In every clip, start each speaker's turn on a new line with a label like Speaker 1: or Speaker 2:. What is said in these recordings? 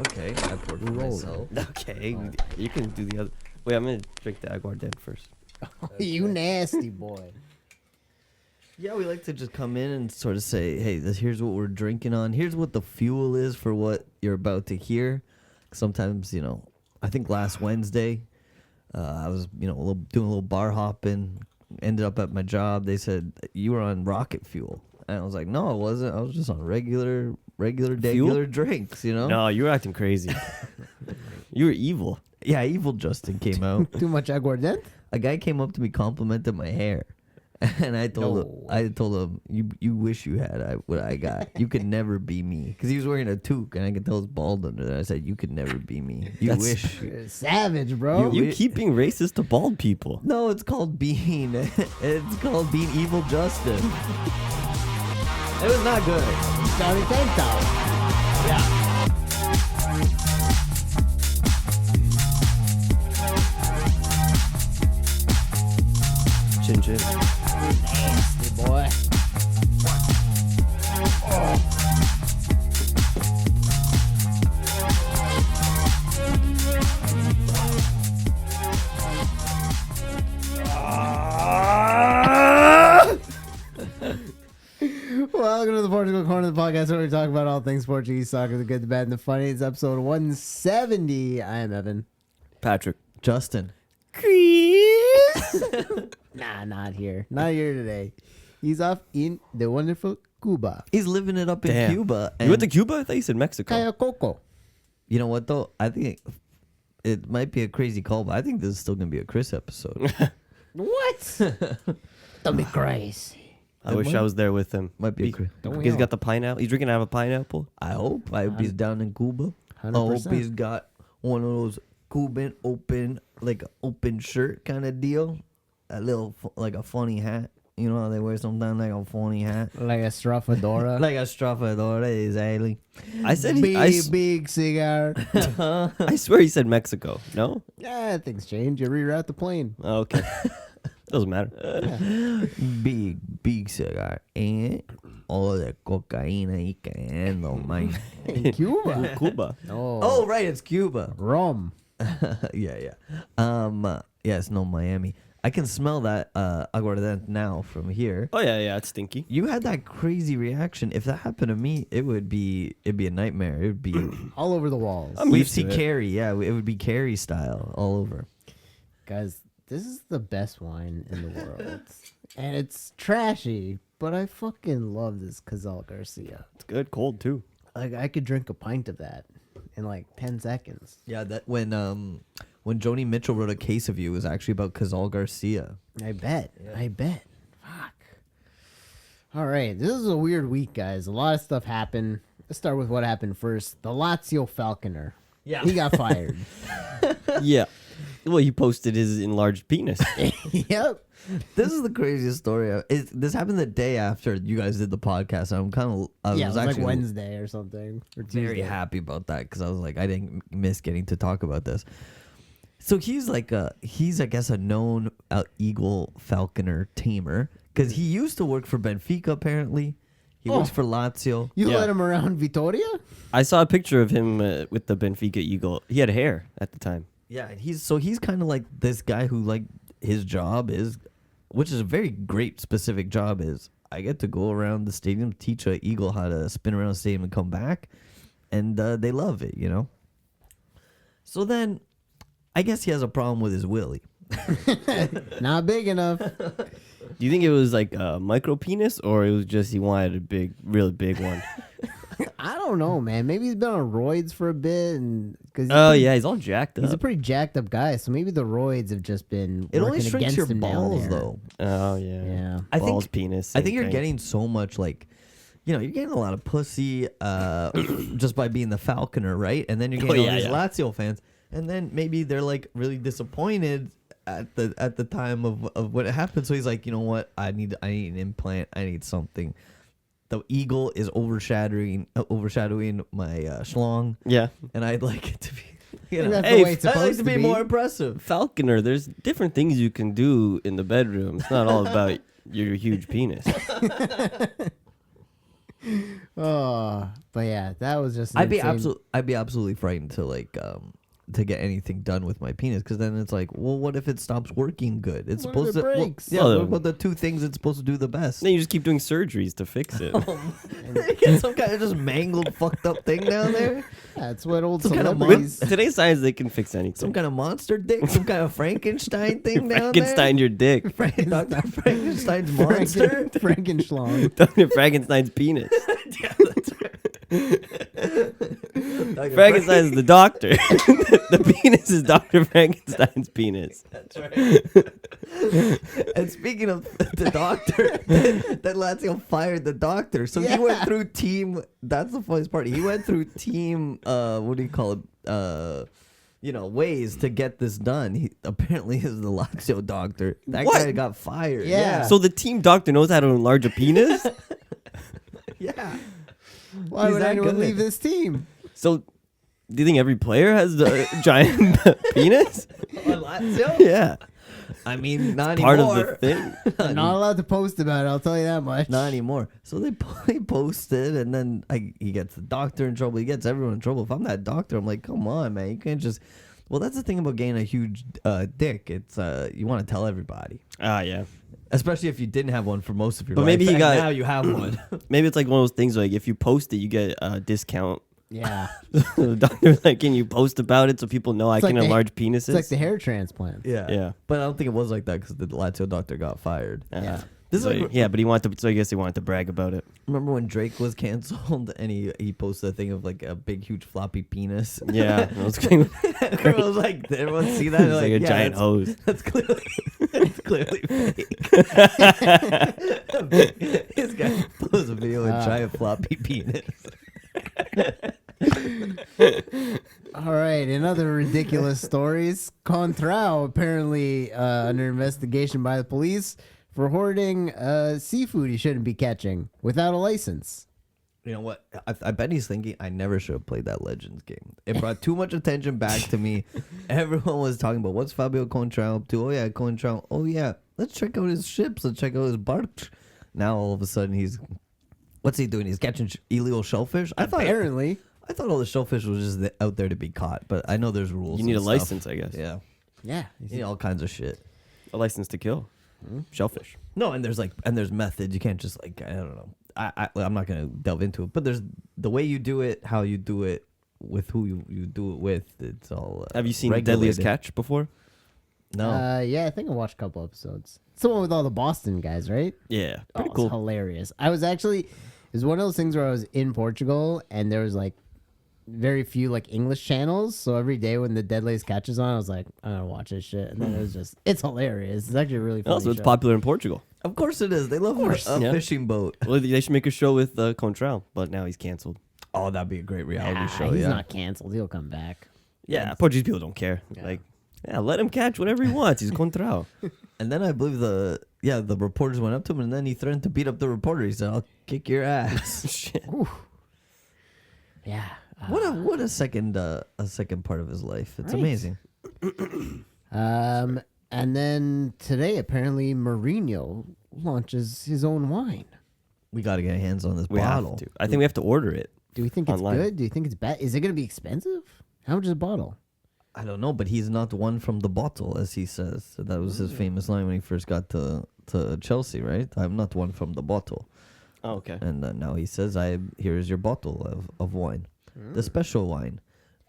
Speaker 1: Okay, I poured for myself.
Speaker 2: Okay, you can do the other. Wait, I'm gonna drink the aguardent first.
Speaker 3: You nasty boy.
Speaker 1: Yeah, we like to just come in and sort of say, hey, here's what we're drinking on. Here's what the fuel is for what you're about to hear. Sometimes, I think last Wednesday, I was, doing a little bar hopping. Ended up at my job. They said, you were on rocket fuel. And I was like, no, I wasn't. I was just on regular drinks,
Speaker 2: No, you were acting crazy. You were evil.
Speaker 1: Yeah, Evil Justin came out.
Speaker 3: Too much aguardent?
Speaker 1: A guy came up to me, complimented my hair. And I told him, you wish you had what I got. You could never be me. Because he was wearing a toque, and I could tell his bald under there. I said, you could never be me. You wish.
Speaker 3: Savage, bro.
Speaker 2: You keep being racist to bald people.
Speaker 1: No, it's called being Evil Justin. It was not good.
Speaker 3: Johnny Tank Top. Yeah.
Speaker 2: Chin chin.
Speaker 3: Nasty boy. Welcome to the Portugal Corner of the podcast where we talk about all things Portuguese soccer, the good, the bad, and the funny. It's episode 170. I am Evan.
Speaker 2: Patrick.
Speaker 1: Justin.
Speaker 3: Chris. Nah, not here. Not here today. He's off in the wonderful Cuba.
Speaker 1: He's living it up in Cuba.
Speaker 2: You went to Cuba? I thought you said Mexico.
Speaker 3: Kaya Coco.
Speaker 1: You know what, though? I think it might be a crazy call, but I think this is still going to be a Chris episode.
Speaker 3: What? Don't be crazy.
Speaker 2: I wish I was there with him.
Speaker 1: Might be a Chris.
Speaker 2: He's got the pineapple. He's drinking out of a pineapple.
Speaker 1: I hope he's down in Cuba.
Speaker 3: 100%.
Speaker 1: I hope he's got one of those Cuban open shirt kind of deal. A little, like a funny hat. You know how they wear sometimes like a funny hat?
Speaker 3: Like a Strafadora.
Speaker 1: Like a Strafadora, exactly.
Speaker 2: I said
Speaker 3: big cigar.
Speaker 2: I swear he said Mexico. No?
Speaker 3: Yeah, things change. You reroute the plane.
Speaker 2: Oh, okay. Doesn't matter.
Speaker 1: Big cigar. And all the cocaína y cayendo, man.
Speaker 3: In Cuba.
Speaker 2: Cuba.
Speaker 1: Oh, right, it's Cuba.
Speaker 3: Rum.
Speaker 1: Yeah. Yes, no, Miami. I can smell that aguardent now from here.
Speaker 2: Oh, yeah, it's stinky.
Speaker 1: You had that crazy reaction. If that happened to me, it'd be a nightmare. It would be
Speaker 3: All over the walls.
Speaker 2: I'm used to
Speaker 1: see
Speaker 2: it.
Speaker 1: Carrie. Yeah, it would be Carrie style all over.
Speaker 3: Guys, this is the best wine in the world. And it's trashy, but I fucking love this Casal Garcia.
Speaker 2: It's good. Cold, too.
Speaker 3: Like, I could drink a pint of that in like 10 seconds.
Speaker 1: Yeah, that when Joni Mitchell wrote A Case of You, it was actually about Casal Garcia.
Speaker 3: I bet. Fuck. All right. This is a weird week, guys. A lot of stuff happened. Let's start with what happened first. The Lazio Falconer.
Speaker 1: Yeah.
Speaker 3: He got fired.
Speaker 2: Yeah. Well, he posted his enlarged penis.
Speaker 3: Yep.
Speaker 1: This is the craziest story. This happened the day after you guys did the podcast. And I
Speaker 3: Yeah, it
Speaker 1: was
Speaker 3: was like
Speaker 1: actually
Speaker 3: Wednesday or something. Or
Speaker 1: very
Speaker 3: Tuesday.
Speaker 1: happy about that because I was like, I didn't miss getting to talk about this. So he's I guess a known Eagle Falconer tamer because he used to work for Benfica. Apparently, he works for Lazio.
Speaker 3: You
Speaker 2: Yeah.
Speaker 3: let him around Vitoria?
Speaker 2: I saw a picture of him with the Benfica Eagle. He had hair at the time.
Speaker 1: Yeah, he's kind of like this guy who his job is, which is a very great specific job, is I get to go around the stadium, teach a Eagle how to spin around the stadium and come back, and they love it, So then, I guess he has a problem with his willy.
Speaker 3: Not big enough.
Speaker 2: Do you think it was like a micro penis or it was just he wanted a really big one?
Speaker 3: I don't know, man. Maybe he's been on roids for a bit, and
Speaker 2: Yeah, he's all jacked up.
Speaker 3: he's a pretty jacked up guy. So maybe the roids have just been.
Speaker 1: It only
Speaker 3: working
Speaker 1: shrinks
Speaker 3: against
Speaker 1: your
Speaker 3: him down
Speaker 1: balls,
Speaker 3: there.
Speaker 1: though.
Speaker 2: Oh yeah.
Speaker 3: Yeah.
Speaker 1: I
Speaker 2: Balls,
Speaker 1: think
Speaker 2: penis.
Speaker 1: I
Speaker 2: same
Speaker 1: think you're
Speaker 2: thing.
Speaker 1: getting so much you're getting a lot of pussy just by being the Falconer, right? And then you're getting all these Lazio fans, and then maybe they're really disappointed at the time of what happened. So he's like, you know what? I need an implant. I need something. The Eagle is overshadowing my schlong.
Speaker 2: Yeah.
Speaker 1: And I'd like it to be.
Speaker 3: That's
Speaker 2: Hey,
Speaker 3: the way it's
Speaker 1: I'd like
Speaker 3: supposed
Speaker 1: to be more impressive.
Speaker 2: Falconer, there's different things you can do in the bedroom. It's not all about your huge penis.
Speaker 3: Oh, but yeah, that was just.
Speaker 1: I'd be
Speaker 3: insane.
Speaker 1: absolutely frightened to to get anything done with my penis, because then it's like, well, what if it stops working good? It's
Speaker 3: What
Speaker 1: supposed
Speaker 3: if it
Speaker 1: to. Well,
Speaker 3: breaks?
Speaker 1: yeah,
Speaker 2: Well,
Speaker 1: what about the two things it's supposed to do the best?
Speaker 2: Then you just keep doing surgeries to fix it.
Speaker 1: Get some kind of just mangled, fucked up thing down there.
Speaker 3: That's what old
Speaker 1: Some kind of
Speaker 3: celebrities.
Speaker 2: With today's science, they can fix anything.
Speaker 1: Some kind of monster dick, some kind of Frankenstein thing down
Speaker 2: Frankenstein your dick.
Speaker 1: there. Dr. Frankenstein's monster.
Speaker 3: Frankenschlong.
Speaker 2: Dr. Frankenstein's penis.
Speaker 1: Yeah, that's right. Dr.
Speaker 2: Frankenstein is the doctor. The penis is Dr. Frankenstein's penis.
Speaker 1: That's right. And speaking of the doctor, that Lazio fired the doctor. So he went through team. That's the funniest part. He went through team. What do you call it? Ways to get this done. He apparently is the Lazio doctor. That
Speaker 2: What?
Speaker 1: guy got fired.
Speaker 3: Yeah.
Speaker 2: So the team doctor knows how to enlarge a penis?
Speaker 1: Yeah.
Speaker 3: Why
Speaker 1: He's
Speaker 3: would
Speaker 1: that
Speaker 3: anyone
Speaker 1: good.
Speaker 3: leave this team?
Speaker 2: So do you think every player has a giant penis?
Speaker 1: On Lazio?
Speaker 2: Yeah.
Speaker 1: I mean, not
Speaker 2: Part
Speaker 1: anymore.
Speaker 2: of the thing.
Speaker 3: I'm not allowed to post about it. I'll tell you that much.
Speaker 1: Not anymore. So they posted, and then he gets the doctor in trouble. He gets everyone in trouble. If I'm that doctor, I'm like, come on, man. You can't just. Well, that's the thing about getting a huge dick. It's you want to tell everybody,
Speaker 2: Ah, yeah.
Speaker 1: especially if you didn't have one for most of your
Speaker 2: But
Speaker 1: life.
Speaker 2: maybe he
Speaker 1: and
Speaker 2: got-
Speaker 1: now you have one.
Speaker 2: Maybe it's like one of those things like if you post it, you get a discount.
Speaker 3: Yeah.
Speaker 2: The doctor's like, can you post about it so people know I
Speaker 3: It's like
Speaker 2: can
Speaker 3: the-
Speaker 2: enlarge penises?
Speaker 3: It's like the hair transplant.
Speaker 2: Yeah.
Speaker 1: But I don't think it was like that because the Lazio doctor got fired.
Speaker 3: Yeah.
Speaker 1: This
Speaker 2: So,
Speaker 1: is like,
Speaker 2: yeah, but he wanted to. So I guess he wanted to brag about it.
Speaker 1: remember when Drake was canceled and he posted a thing of like a big, huge floppy penis.
Speaker 2: Yeah, it was kind
Speaker 1: Everyone was like, everyone see that?
Speaker 2: it's
Speaker 1: They're
Speaker 2: like a
Speaker 1: yeah,
Speaker 2: giant
Speaker 1: that's-
Speaker 2: hose.
Speaker 1: That's clearly, it's clearly fake. This guy posted a video of a giant floppy penis.
Speaker 3: All right, in other ridiculous stories, Coentrao apparently under investigation by the police for hoarding seafood he shouldn't be catching without a license.
Speaker 1: You know what? I bet he's thinking, I never should have played that Legends game. It brought too much attention back to me. Everyone was talking about what's Fabio Coentrao up to. Oh, yeah, Coentrao. Oh, yeah, let's check out his ships. Let's check out his bark. Now, all of a sudden, what's he doing? He's catching illegal shellfish?
Speaker 3: Apparently.
Speaker 1: I thought all the shellfish was just out there to be caught, but I know there's rules.
Speaker 2: You need a
Speaker 1: and stuff.
Speaker 2: license, I guess.
Speaker 1: Yeah.
Speaker 3: Yeah.
Speaker 1: You need all kinds of shit.
Speaker 2: A license to kill shellfish.
Speaker 1: No, and there's methods. You can't just I don't know. I'm not gonna delve into it, but there's the way you do it, how you do it, with who you do it with. It's all.
Speaker 2: Have you seen Deadliest
Speaker 1: regulated.
Speaker 2: Catch before?
Speaker 1: No.
Speaker 3: Yeah, I think I watched a couple episodes. It's the one with all the Boston guys, right?
Speaker 2: Yeah, pretty
Speaker 3: It's
Speaker 2: cool.
Speaker 3: hilarious. It was one of those things where I was in Portugal and there was like very few like English channels. So every day when the Deadliest Catch is on, I was like, I'm gonna watch this shit. And then it's hilarious. It's actually a really funny.
Speaker 2: Also, it's
Speaker 3: show.
Speaker 2: popular in Portugal.
Speaker 1: Of course it is. They love a
Speaker 2: Yeah.
Speaker 1: fishing boat.
Speaker 2: Well, they should make a show with Coentrao, but now he's canceled.
Speaker 1: Oh, that'd be a great reality
Speaker 3: Nah,
Speaker 1: show.
Speaker 3: he's
Speaker 1: Yeah.
Speaker 3: not canceled. He'll come back.
Speaker 2: Yeah, Portuguese people don't care.
Speaker 3: Yeah.
Speaker 2: Like, yeah, let him catch whatever he wants. He's Coentrao.
Speaker 1: And then I believe the reporters went up to him, and then he threatened to beat up the reporter. He said, "I'll kick your ass."
Speaker 2: Shit.
Speaker 3: Yeah.
Speaker 1: What a second part of his life. It's
Speaker 3: Right.
Speaker 1: amazing.
Speaker 3: And then today, apparently, Mourinho launches his own wine.
Speaker 1: We got to get hands on this
Speaker 2: We
Speaker 1: bottle.
Speaker 2: have to. I think we have to order it.
Speaker 3: Do we think it's
Speaker 2: Online.
Speaker 3: good? Do you think it's bad? Is it going to be expensive? How much is a bottle?
Speaker 1: I don't know, but he's not one from the bottle, as he says. So that was his famous line when he first got to Chelsea, right? I'm not one from the bottle.
Speaker 2: Oh, okay.
Speaker 1: And now he says, here's your bottle of wine, the special wine.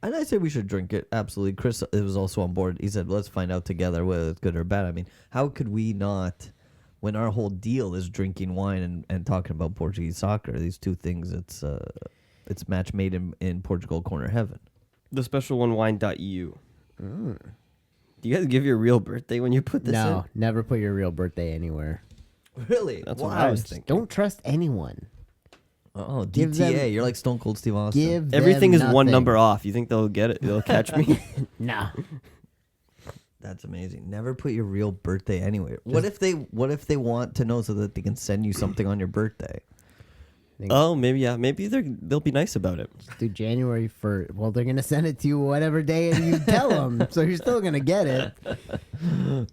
Speaker 1: And I say we should drink it. Absolutely. Chris was also on board. He said, let's find out together whether it's good or bad. I mean, how could we not, when our whole deal is drinking wine and talking about Portuguese soccer, these two things, it's match made in Portugal corner heaven.
Speaker 2: The special one, wine.eu. Do you guys give your real birthday when you put this
Speaker 3: No, never put your real birthday anywhere.
Speaker 1: Really?
Speaker 2: That's what I was thinking.
Speaker 3: Don't trust anyone.
Speaker 1: Oh,
Speaker 3: Give
Speaker 1: DTA.
Speaker 3: them-
Speaker 1: You're like Stone Cold Steve Austin.
Speaker 3: Give
Speaker 2: in? Everything is
Speaker 3: them
Speaker 2: one
Speaker 3: nothing.
Speaker 2: number off. You think they'll get it? They'll catch me?
Speaker 3: Nah.
Speaker 1: That's amazing. Never put your real birthday anywhere. What if they want to know so that they can send you something on your birthday?
Speaker 2: Oh, maybe, yeah. Maybe they'll be nice about it.
Speaker 3: Do January 1st. Well, they're going to send it to you whatever day you tell them. So you're still going to get it.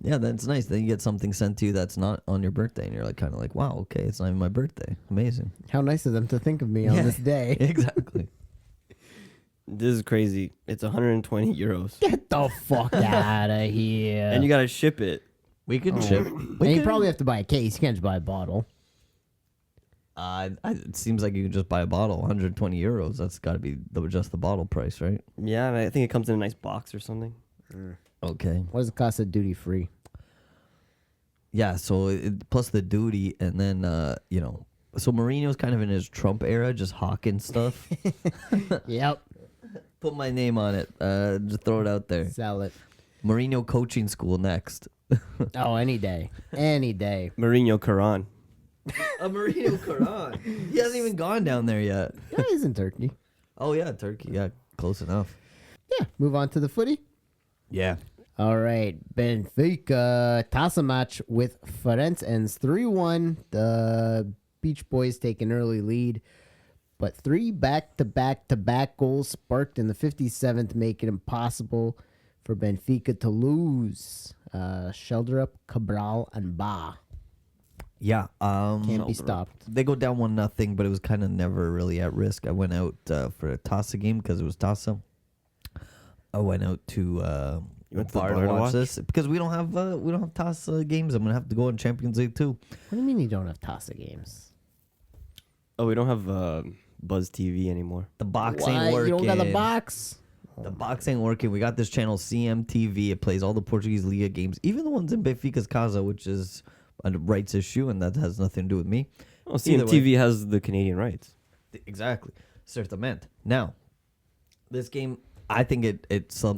Speaker 1: Yeah, that's nice. Then you get something sent to you that's not on your birthday, and you're like, kind of like, wow, okay, it's not even my birthday. Amazing.
Speaker 3: How nice of them to think of me on
Speaker 1: Yeah.
Speaker 3: this day.
Speaker 1: Exactly.
Speaker 2: This is crazy. It's 120 euros.
Speaker 3: Get the fuck out of here.
Speaker 2: And you got to ship it.
Speaker 1: We can ship.
Speaker 3: And you probably have to buy a case. You can't just buy a bottle.
Speaker 1: It seems like you can just buy a bottle, 120 euros. That's got to be just the bottle price, right?
Speaker 2: Yeah, and I think it comes in a nice box or something.
Speaker 1: Okay.
Speaker 3: What does it cost at duty free?
Speaker 1: Yeah, so plus the duty, and then, so Mourinho's kind of in his Trump era, just hawking stuff.
Speaker 3: Yep.
Speaker 1: Put my name on it. Just throw it out there.
Speaker 3: Sell it.
Speaker 1: Mourinho coaching school next.
Speaker 3: Oh, any day. Any day.
Speaker 2: Mourinho Quran.
Speaker 1: A Mourinho Quran. He hasn't even gone down there yet.
Speaker 3: Yeah, he's in Turkey.
Speaker 1: Oh, yeah, Turkey. Yeah, close enough.
Speaker 3: Yeah. Move on to the footy.
Speaker 1: Yeah.
Speaker 3: All right. Benfica Tasa match with Ferenc ends 3-1. The Beach Boys take an early lead, but 3 back-to-back goals sparked in the 57th make it impossible for Benfica to lose. Sheldrup, Cabral, and Ba
Speaker 1: Yeah.
Speaker 3: can't be stopped.
Speaker 1: They go down 1-0, but it was kind of never really at risk. I went out for a Tasa game because it was Tasa. I went out to
Speaker 2: You went to the
Speaker 1: bar
Speaker 2: bar
Speaker 1: to
Speaker 2: to
Speaker 1: watch
Speaker 2: watch?
Speaker 1: this because we don't have Tasa games. I'm gonna have to go on Champions League too.
Speaker 3: What do you mean you don't have Tasa games?
Speaker 2: Oh, we don't have Buzz TV anymore.
Speaker 1: The box
Speaker 3: Why?
Speaker 1: ain't working.
Speaker 3: You don't got the box?
Speaker 1: The box ain't working. We got this channel CMTV. It plays all the Portuguese Liga games, even the ones in Benfica's Casa, which is a rights issue, and that has nothing to do with me.
Speaker 2: Oh,
Speaker 1: Either
Speaker 2: CMTV has the Canadian rights.
Speaker 1: Exactly. Certamente. Now, this game, I think it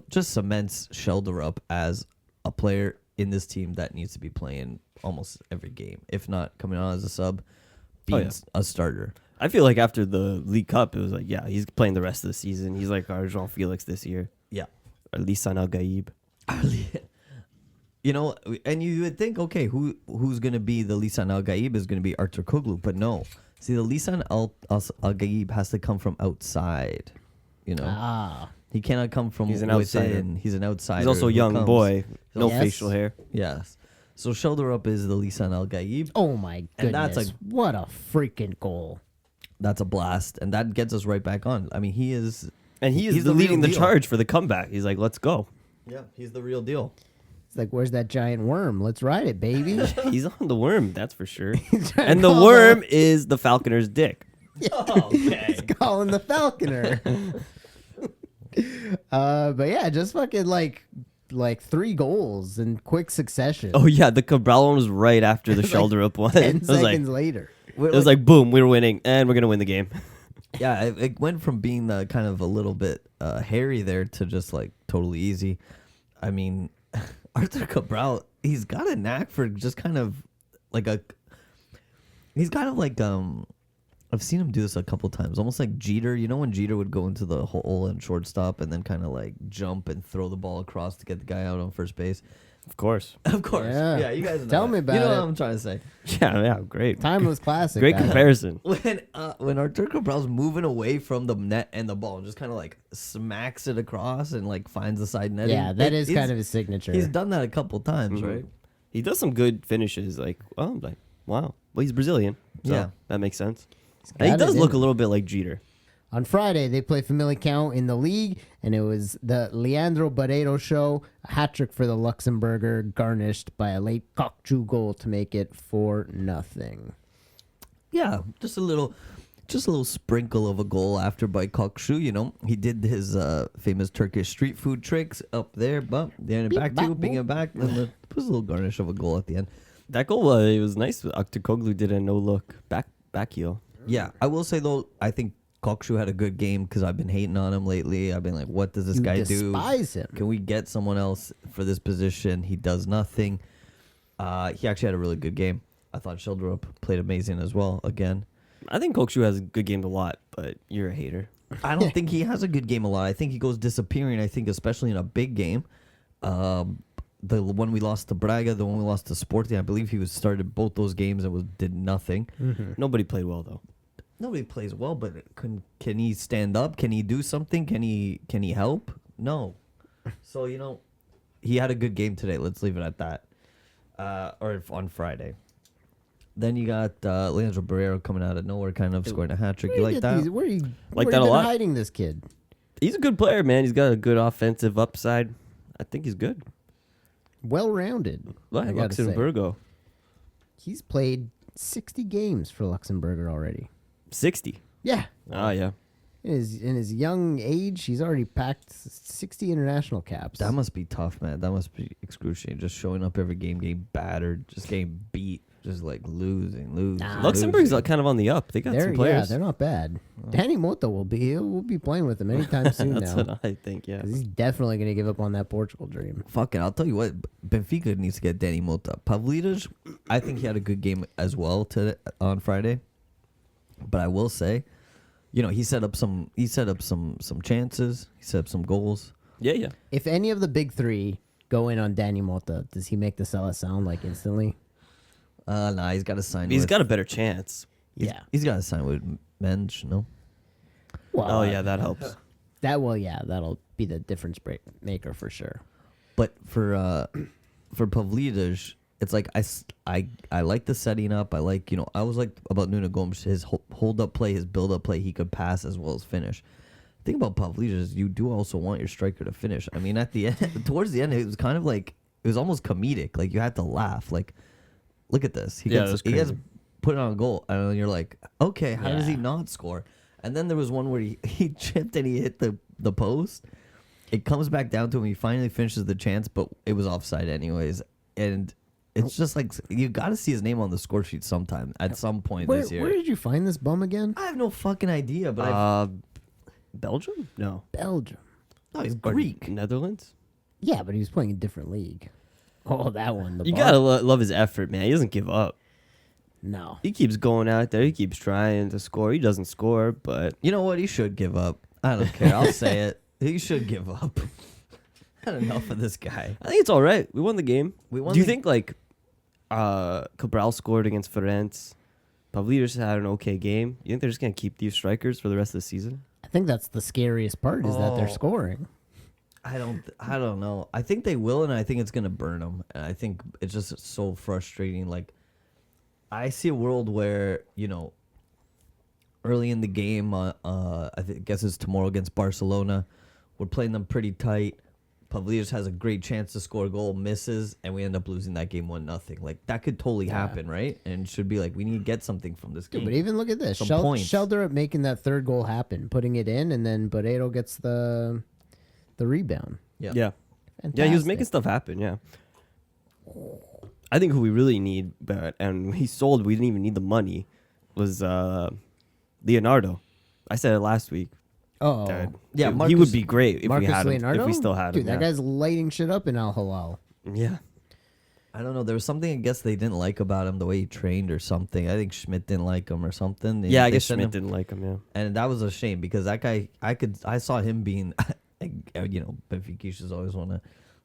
Speaker 1: just cements Sheldrup as a player in this team that needs to be playing almost every game, if not coming on as a sub, being a starter.
Speaker 2: I feel like after the League Cup, it was like, yeah, he's playing the rest of the season. He's like our Jean Felix this year.
Speaker 1: Yeah.
Speaker 2: Or Lisan Al Gaib.
Speaker 1: You know, and you would think, okay, who's going to be the Lisan Al Gaib is going to be Artur Koglu, but no. See, the Lisan Al Gaib has to come from outside, you know.
Speaker 3: Ah.
Speaker 1: He cannot come from
Speaker 2: He's an
Speaker 1: within.
Speaker 2: outsider.
Speaker 1: He's an outsider.
Speaker 2: He's also a
Speaker 1: who
Speaker 2: young
Speaker 1: comes-
Speaker 2: boy. No
Speaker 3: Yes.
Speaker 2: facial hair.
Speaker 1: Yes. So Sheldrup is the Lisan Al Gaib.
Speaker 3: Oh, my goodness.
Speaker 1: And that's like-
Speaker 3: what a freaking goal.
Speaker 1: That's a blast, and that gets us right back on. I mean, he is.
Speaker 2: And he is
Speaker 1: He's the real
Speaker 2: leading the
Speaker 1: deal.
Speaker 2: charge for the comeback. He's like, let's go.
Speaker 1: Yeah, he's the real deal.
Speaker 3: It's like, where's that giant worm? Let's ride it, baby.
Speaker 2: He's on the worm, that's for sure.
Speaker 3: trying
Speaker 2: And
Speaker 3: to
Speaker 2: the
Speaker 3: call
Speaker 2: worm is the Falconer's dick.
Speaker 1: Okay.
Speaker 3: Calling the Falconer. But yeah, just fucking like 3 goals in quick succession.
Speaker 2: Oh, yeah, the Cabral one was right after the
Speaker 3: It was like
Speaker 2: Sheldrup one.
Speaker 3: 10
Speaker 2: It was like,
Speaker 3: seconds later.
Speaker 2: it was like, boom, we were winning, and we're going to win the game.
Speaker 1: Yeah, it went from being the kind of a little bit hairy there to just like totally easy. I mean, Arthur Cabral, he's got a knack for just kind of like he's kind of like I've seen him do this a couple times, almost like Jeter. You know when Jeter would go into the hole and shortstop and then kind of like jump and throw the ball across to get the guy out on first base.
Speaker 2: Of course.
Speaker 1: Of course,
Speaker 3: Yeah.
Speaker 1: you guys know
Speaker 3: Tell
Speaker 1: that.
Speaker 3: me about
Speaker 1: You know
Speaker 3: it.
Speaker 1: what I'm trying to say.
Speaker 2: Yeah, great.
Speaker 3: Timeless classic.
Speaker 2: Great
Speaker 3: that.
Speaker 2: comparison.
Speaker 1: When Artur Cabral's moving away from the net and the ball, and just kind of like smacks it across and like finds the side netting.
Speaker 3: Yeah, that is kind of his signature.
Speaker 1: He's done that a couple times, right?
Speaker 2: He does some good finishes. Like, well, I'm like, wow. Well, he's Brazilian. So
Speaker 1: Yeah.
Speaker 2: that makes sense.
Speaker 3: got
Speaker 2: And he
Speaker 3: it
Speaker 2: does
Speaker 3: in
Speaker 2: look
Speaker 3: him.
Speaker 2: a little bit like Jeter.
Speaker 3: On Friday, they play Famalicão in the league, and it was the Leandro Barreto show. A hat trick for the Luxembourger, garnished by a late Kokchu goal to make it 4-0.
Speaker 1: Yeah, just a little sprinkle of a goal after by Kokshu. You know, he did his famous Turkish street food tricks up there, but then it back to ping it back, and then put a little garnish of a goal at the end.
Speaker 2: That goal, it was nice. Aktürkoğlu did a no-look back heel.
Speaker 1: Yeah, I will say though, I think Kokshu had a good game because I've been hating on him lately. I've been like, what does this
Speaker 3: You
Speaker 1: guy
Speaker 3: despise
Speaker 1: do?
Speaker 3: him.
Speaker 1: Can we get someone else for this position? He does nothing. He actually had a really good game. I thought Sheldrup played amazing as well again.
Speaker 2: I think Kokshu has good games a lot, but you're a hater.
Speaker 1: I don't think he has a good game a lot. I think he goes disappearing. I think especially in a big game. The one we lost to Braga, the one we lost to Sporting, I believe he started both those games and did nothing.
Speaker 2: Nobody played well, though.
Speaker 1: Nobody plays well, but can he stand up? Can he do something? Can he help? No. So he had a good game today. Let's leave it at that. Or on Friday. Then you got Leandro Barrero coming out of nowhere, kind of scoring a hat trick. You like that?
Speaker 3: Where you
Speaker 2: Like
Speaker 3: where
Speaker 2: that
Speaker 3: you
Speaker 2: a
Speaker 3: been
Speaker 2: lot.
Speaker 3: hiding this kid?
Speaker 2: He's a good player, man. He's got a good offensive upside. I think he's good.
Speaker 3: Well-rounded.
Speaker 2: Like
Speaker 3: I gotta say.
Speaker 2: Luxemburgo.
Speaker 3: He's played 60 games for Luxemburger already.
Speaker 2: 60.
Speaker 3: Yeah.
Speaker 2: Oh, yeah.
Speaker 3: In his young age, he's already packed 60 international caps.
Speaker 1: That must be tough, man. That must be excruciating. Just showing up every game, getting battered, just getting beat, just like losing.
Speaker 3: Nah.
Speaker 2: Luxembourg's
Speaker 1: losing.
Speaker 2: kind of on the up. They got some
Speaker 3: Yeah,
Speaker 2: players.
Speaker 3: they're not bad. Danny Mota will be. We'll be playing with him anytime soon
Speaker 2: That's
Speaker 3: now.
Speaker 2: what I think, yeah.
Speaker 3: 'Cause he's definitely going to give up on that Portugal dream.
Speaker 1: Fuck it. I'll tell you what. Benfica needs to get Danny Mota. Pavlidis, I think he had a good game as well on Friday. But I will say, he set up some chances. He set up some goals.
Speaker 2: Yeah, yeah.
Speaker 3: If any of the big three go in on Danny Mota, does he make the Sella sound like instantly?
Speaker 1: Nah, he's got to sign.
Speaker 2: He's got a better chance.
Speaker 1: He's got to sign with Mensch, no?
Speaker 3: Well,
Speaker 2: Oh, yeah, that helps.
Speaker 3: that'll be the difference maker for sure.
Speaker 1: But for Pavlidis, it's like I like the setting up. I like I was like about Nuno Gomes, his hold up play, his build up play. He could pass as well as finish. The thing about Pavlidis is you do also want your striker to finish. I mean, at the end, towards the end, it was kind of like it was almost comedic. Like you had to laugh. Like, look at this. He gets put it on goal, and you're like, okay, how does he not score? And then there was one where he chipped and he hit the post. It comes back down to him. He finally finishes the chance, but it was offside anyways. And it's just like you got to see his name on the score sheet sometime at some point this year.
Speaker 3: Where did you find this bum again?
Speaker 1: I have no fucking idea, but
Speaker 2: Belgium? No.
Speaker 3: Belgium.
Speaker 1: no, he's
Speaker 2: Or
Speaker 1: Greek.
Speaker 2: Netherlands?
Speaker 3: Yeah, but he was playing a different league. Oh, that one.
Speaker 2: You got to love his effort, man. He doesn't give up.
Speaker 3: No.
Speaker 2: He keeps going out there. He keeps trying to score. He doesn't score, but
Speaker 1: You know what? He should give up. I don't care. I'll say it. He should give up. Had enough of this guy.
Speaker 2: I think it's all right. We won the game.
Speaker 1: We won
Speaker 2: Do you
Speaker 1: the-
Speaker 2: think, like, Cabral scored against Ferenc? Pavlidis had an okay game. You think they're just going to keep these strikers for the rest of the season?
Speaker 3: I think that's the scariest part is that they're
Speaker 1: Oh.
Speaker 3: scoring.
Speaker 1: I don't know. I think they will, and I think it's gonna burn them. And I think it's just so frustrating. Like, I see a world where early in the game, guess it's tomorrow against Barcelona. We're playing them pretty tight. Pavlidis has a great chance to score a goal, misses, and we end up losing that game 1-0. Like that could totally happen, right? And it should be like we need to get something from this game.
Speaker 3: Dude, but even look at this.
Speaker 1: Some points.
Speaker 3: Shelder making that third goal happen, putting it in, and then Barreiro gets the rebound.
Speaker 1: Yeah.
Speaker 2: Yeah, he was making stuff happen, yeah. I think who we really need, and we didn't even need the money, was Leonardo. I said it last week.
Speaker 3: Oh,
Speaker 2: That
Speaker 1: Yeah,
Speaker 2: he
Speaker 1: Marcus-
Speaker 2: would be great if
Speaker 3: Marcus
Speaker 2: we had him.
Speaker 3: Leonardo?
Speaker 2: If we still had
Speaker 3: Dude,
Speaker 2: him,
Speaker 3: that guy's lighting shit up in Al Hilal.
Speaker 2: yeah.
Speaker 1: I don't know. There was something I guess they didn't like about him, the way he trained or something. I think Schmidt didn't like him or something.
Speaker 2: Yeah, I
Speaker 1: They
Speaker 2: guess
Speaker 1: sent
Speaker 2: Schmidt
Speaker 1: him-
Speaker 2: didn't like him. Yeah,
Speaker 1: And that was a shame because that guy, I saw him being, Benfica always want to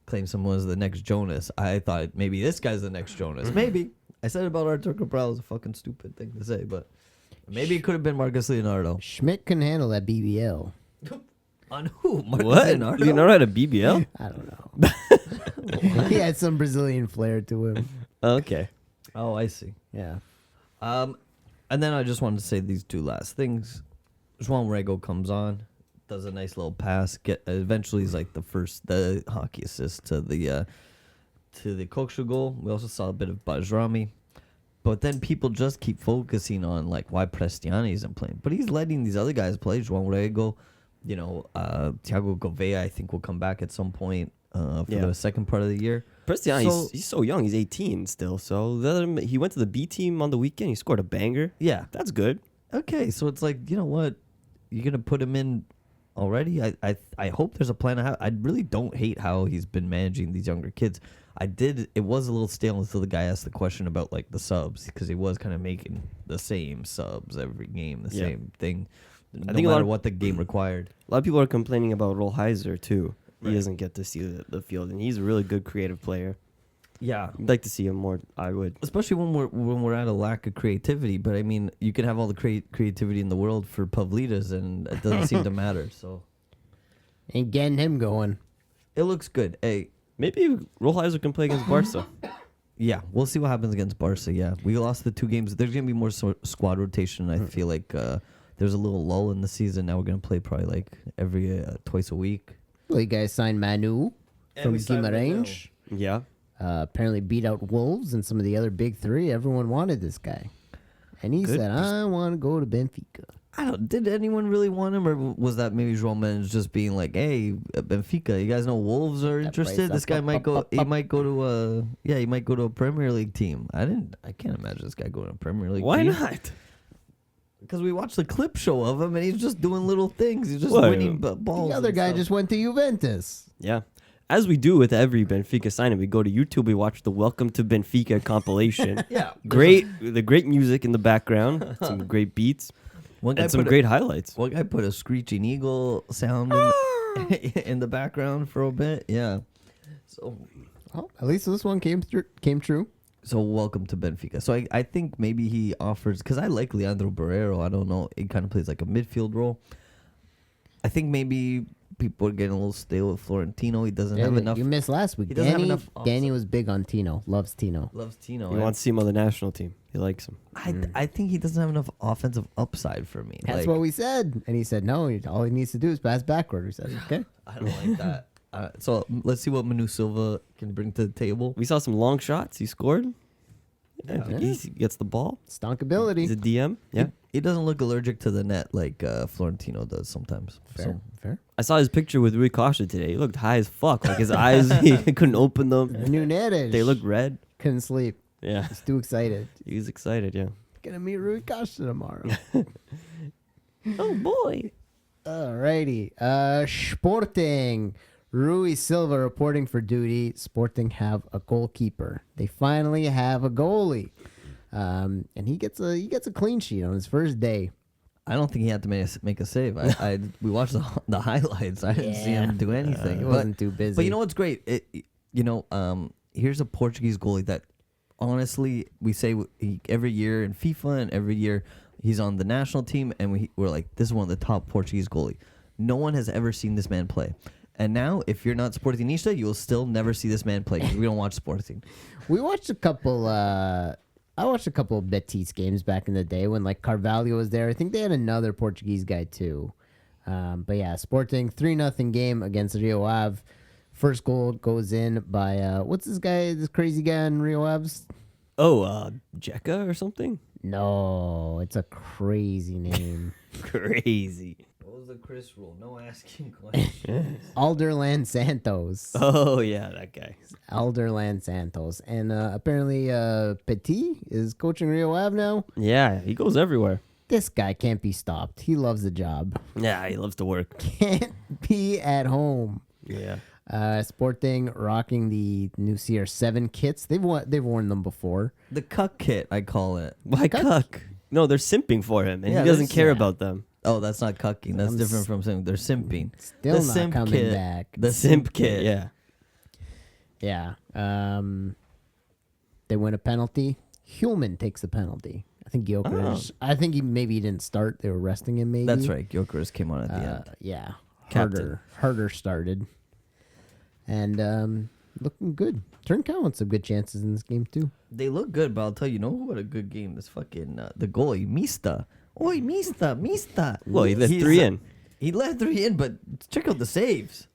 Speaker 1: claim someone as the next Jonas. I thought maybe this guy's the next Jonas. Maybe. I said about Artur Cabral is a fucking stupid thing to say, but maybe it could have been Marcus Leonardo.
Speaker 3: Schmidt couldn't handle that BBL.
Speaker 1: On who? Marcus
Speaker 2: what?
Speaker 1: Leonardo?
Speaker 2: Leonardo had a BBL.
Speaker 3: I don't know. He had some Brazilian flair to him.
Speaker 2: Okay.
Speaker 1: Oh, I see.
Speaker 3: Yeah.
Speaker 1: And then I just wanted to say these two last things. João Rego comes on, does a nice little pass. Eventually, he's like the hockey assist to the Kokshu goal. We also saw a bit of Bajrami, but then people just keep focusing on like why Prestiani isn't playing, but he's letting these other guys play. João Rego, Thiago Gouveia, I think will come back at some point for the second part of the year.
Speaker 2: Prestiani, he's so young. He's 18 still. So he went to the B team on the weekend. He scored a banger.
Speaker 1: Yeah.
Speaker 2: That's good.
Speaker 1: Okay, so it's like, you know what? You're gonna put him in already. I hope there's a plan. I really don't hate how he's been managing these younger kids. It was a little stale until the guy asked the question about like the subs, because he was kind of making the same subs every game, the same thing. No
Speaker 2: think a
Speaker 1: matter
Speaker 2: lot of-
Speaker 1: what the game required.
Speaker 2: A lot of people are complaining about Rolheiser too. He doesn't get to see the field, and he's a really good creative player.
Speaker 1: Yeah,
Speaker 2: I'd like to see him more. I would.
Speaker 1: especially when we're at a lack of creativity. But I mean, you can have all the creativity in the world for Pavlidis, and it doesn't seem to matter. So
Speaker 3: Ain't getting him going.
Speaker 1: it looks good. Hey,
Speaker 2: Maybe Rolheiser can play against Barca.
Speaker 1: Yeah, we'll see what happens against Barca. Yeah, we lost the 2 games. There's gonna be more squad rotation. I feel like there's a little lull in the season. Now we're gonna play probably like every twice a week.
Speaker 3: Well, you guys signed Manu
Speaker 1: And
Speaker 3: from
Speaker 1: we signed
Speaker 3: Guimarães.
Speaker 2: Yeah.
Speaker 3: Apparently beat out Wolves and some of the other big 3. Everyone wanted this guy. And he
Speaker 2: Good.
Speaker 3: said, I want to go to Benfica.
Speaker 1: I don't. Did anyone really want him, or was that maybe João Mendes just being like, "Hey, Benfica, you guys know Wolves are interested. This guy might go. He might go to a. Yeah, he might go to a Premier League team. I can't imagine this guy going to a Premier League.
Speaker 2: Why
Speaker 1: team.
Speaker 2: not?
Speaker 1: Because we watched the clip show of him, and he's just doing little things. He's just
Speaker 2: What?
Speaker 1: winning balls.
Speaker 3: The other
Speaker 1: and
Speaker 3: guy
Speaker 1: stuff.
Speaker 3: just went to Juventus.
Speaker 2: Yeah. As we do with every Benfica signing, we go to YouTube, we watch the Welcome to Benfica compilation.
Speaker 1: Yeah,
Speaker 2: The great music in the background, some great beats,
Speaker 1: one guy
Speaker 2: and some
Speaker 1: put
Speaker 2: great highlights.
Speaker 1: One guy put a screeching eagle sound in the background for a bit. Yeah. So
Speaker 3: Oh, at least this one came true.
Speaker 1: So welcome to Benfica. So I think maybe he offers, because I like Leandro Barreiro. I don't know. He kind of plays like a midfield role. I think maybe people are getting a little stale with Florentino. He doesn't have enough.
Speaker 3: You missed last week.
Speaker 1: He doesn't have
Speaker 3: Danny,
Speaker 1: enough
Speaker 3: Danny was big on Tino. Loves Tino.
Speaker 1: Loves Tino.
Speaker 2: He wants to see him on the national team. He likes him.
Speaker 1: I think he doesn't have enough offensive upside for me.
Speaker 3: That's
Speaker 1: Like,
Speaker 3: what we said. And he said, no, all he needs to do is pass backward. We said, okay.
Speaker 1: I don't like that. So let's see what Manu Silva can bring to the table.
Speaker 2: We saw some long shots. He scored.
Speaker 1: Yeah.
Speaker 2: He gets the ball.
Speaker 3: Stonkability.
Speaker 2: He's a DM. Yeah.
Speaker 1: He doesn't look allergic to the net like Florentino does sometimes.
Speaker 3: Fair. Fair.
Speaker 2: I saw his picture with Rui Costa today. He looked high as fuck. Like his eyes, he couldn't open them.
Speaker 3: Nunes.
Speaker 2: They looked red.
Speaker 3: Couldn't sleep.
Speaker 2: Yeah.
Speaker 3: He's too excited.
Speaker 2: He was excited, yeah.
Speaker 3: Gonna meet Rui Costa tomorrow.
Speaker 2: Oh, boy.
Speaker 3: Alrighty. Sporting. Rui Silva reporting for duty. Sporting have a goalkeeper. They finally have a goalie. And he gets a clean sheet on his first day.
Speaker 1: I don't think he had to make a save. We watched the highlights. I didn't see him do anything.
Speaker 3: He
Speaker 1: But-
Speaker 3: wasn't too busy.
Speaker 1: But you know what's great? Here's a Portuguese goalie that, honestly, we say every year in FIFA and every year he's on the national team, and we're like, this is one of the top Portuguese goalie. No one has ever seen this man play. And now, if you're not Sportingista, you will still never see this man play because we don't watch Sporting.
Speaker 3: We watched a couple. I watched a couple of Betis games back in the day when like Carvalho was there. I think they had another Portuguese guy too. But yeah, Sporting 3-0 game against Rio Ave. First goal goes in by what's this guy? This crazy guy in Rio Ave's?
Speaker 2: Oh, Jekka or something?
Speaker 3: No, it's a crazy name.
Speaker 2: Crazy.
Speaker 1: What was the Chris rule? No asking questions.
Speaker 3: Alderland Santos.
Speaker 2: Oh, yeah, that guy.
Speaker 3: Alderland Santos. And apparently Petit is coaching Rio Ave now.
Speaker 2: Yeah, he goes everywhere.
Speaker 3: This guy can't be stopped. He loves the job.
Speaker 2: Yeah, he loves to work.
Speaker 3: Can't be at home.
Speaker 2: Yeah.
Speaker 3: Sporting rocking the new CR7 kits. They've worn them before.
Speaker 1: The cuck kit, I call it.
Speaker 2: Why cuck? No, they're simping for him, and
Speaker 1: Yeah,
Speaker 2: he doesn't
Speaker 1: there's-
Speaker 2: care
Speaker 3: yeah.
Speaker 2: about them.
Speaker 1: Oh, that's not cucking. That's
Speaker 3: I'm
Speaker 1: different from simping. They're simping.
Speaker 3: Still
Speaker 1: The
Speaker 3: not
Speaker 1: simp
Speaker 3: coming
Speaker 1: kit.
Speaker 3: back.
Speaker 1: The simp kit.
Speaker 2: Yeah.
Speaker 3: Yeah. They win a penalty. Hulman takes the penalty. I think Gyökeres. I think he didn't start. They were resting him. Maybe
Speaker 1: That's right. Gyökeres came on at the end.
Speaker 3: Yeah.
Speaker 2: Captain.
Speaker 3: Harder started, and looking good. Turncow wants some good chances in this game too.
Speaker 1: They look good, but I'll tell you, who had a good game? This fucking the goalie, Mista. Oi, Mista.
Speaker 2: Well, he let 3 in.
Speaker 1: He let 3 in, but check out the saves.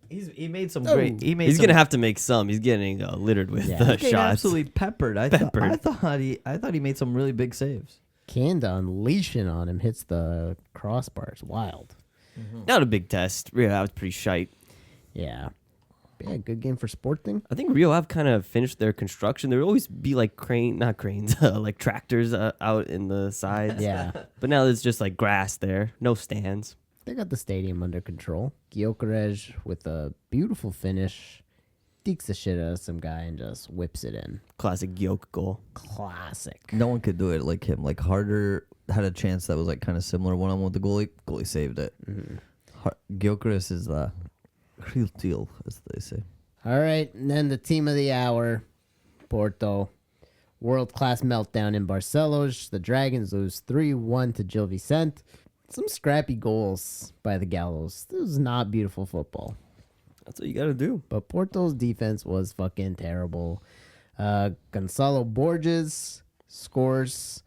Speaker 1: He made some
Speaker 3: Oh.
Speaker 1: great.
Speaker 2: He's going to have to make some. He's getting littered with
Speaker 3: Yeah.
Speaker 1: Getting
Speaker 2: shots.
Speaker 1: absolutely peppered. I thought he made some really big saves.
Speaker 3: Kanda unleashing on him hits the crossbar. It's wild.
Speaker 2: Not a big test. Rio Ave was pretty shite.
Speaker 3: Yeah. Yeah, good game for Sporting.
Speaker 2: I think Rio Ave kind of finished their construction. There would always be like not cranes, like tractors out in the sides.
Speaker 3: Yeah.
Speaker 2: But now there's just like grass there, no stands.
Speaker 3: They got the stadium under control. Gyökeres with a beautiful finish. Dekes the shit out of some guy and just whips it in.
Speaker 2: Classic yoke goal.
Speaker 3: Classic.
Speaker 1: No one could do it like him. Like Harder had a chance that was like kind of similar one on one with the goalie. Goalie saved it. Gyökeres is the real deal, as they say.
Speaker 3: All right, and then the team of the hour, Porto. World-class meltdown in Barcelos. The Dragons lose 3-1 to Gil Vicente. Some scrappy goals by the Gallows. This was not beautiful football.
Speaker 2: That's what you got to do.
Speaker 3: But Porto's defense was fucking terrible. Gonzalo Borges scores.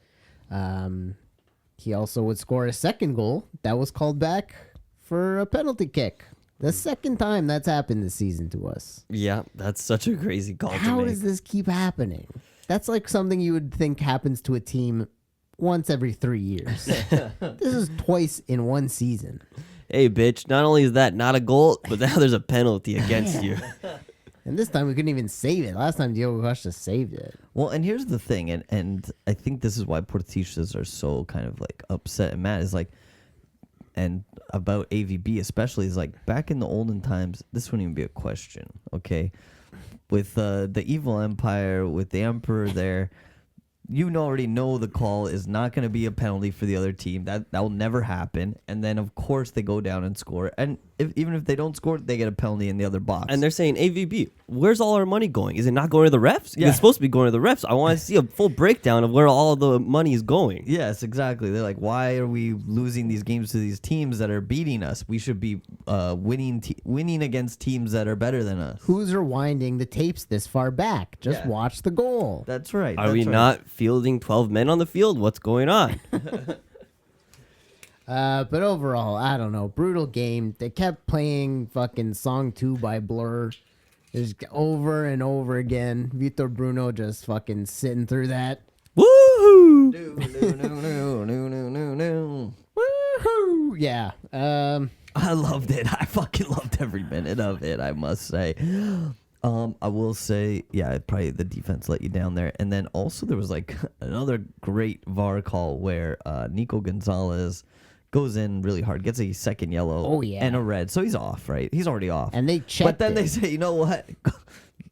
Speaker 3: He also would score a second goal that was called back for a penalty kick. The second time that's happened this season to us.
Speaker 2: Yeah, that's such a crazy call to
Speaker 3: How
Speaker 2: make.
Speaker 3: does this keep happening? That's like something you would think happens to a team once every 3 years. This is twice in one season.
Speaker 2: Hey, bitch, not only is that not a goal, but now there's a penalty against you.
Speaker 3: And this time we couldn't even save it. Last time Diogo Costa saved it.
Speaker 1: Well, and here's the thing, and I think this is why Portistas are so kind of like upset and mad is like, and about AVB especially is like back in the olden times, this wouldn't even be a question, okay? With the evil empire, with the emperor there, you already know the call is not going to be a penalty for the other team. That will never happen. And then, of course, they go down and score. And even if they don't score, they get a penalty in the other box.
Speaker 2: And they're saying, AVB, where's all our money going? Is it not going to the refs?
Speaker 1: Yeah.
Speaker 2: It's supposed to be going to the refs. I want to see a full breakdown of where all of the money is going.
Speaker 1: Yes, exactly. They're like, why are we losing these games to these teams that are beating us? We should be winning against teams that are better than us.
Speaker 3: Who's rewinding the tapes this far back? Just
Speaker 1: Yeah.
Speaker 3: watch the goal.
Speaker 1: That's right.
Speaker 2: Are we
Speaker 1: that's right.
Speaker 2: not fielding 12 men on the field? What's going on?
Speaker 3: But overall, I don't know. Brutal game. They kept playing fucking Song 2 by Blur. Just over and over again. Vitor Bruno just fucking sitting through that.
Speaker 2: Woohoo!
Speaker 1: No.
Speaker 3: Woohoo! Yeah.
Speaker 1: I loved it. I fucking loved every minute of it, I must say. I will say, yeah, probably the defense let you down there. And then also there was like another great VAR call where Nico Gonzalez goes in really hard, gets a second yellow
Speaker 3: Oh, yeah.
Speaker 1: and a red. So he's off, right? He's already off.
Speaker 3: And they checked
Speaker 1: But then
Speaker 3: it.
Speaker 1: they say, you know what?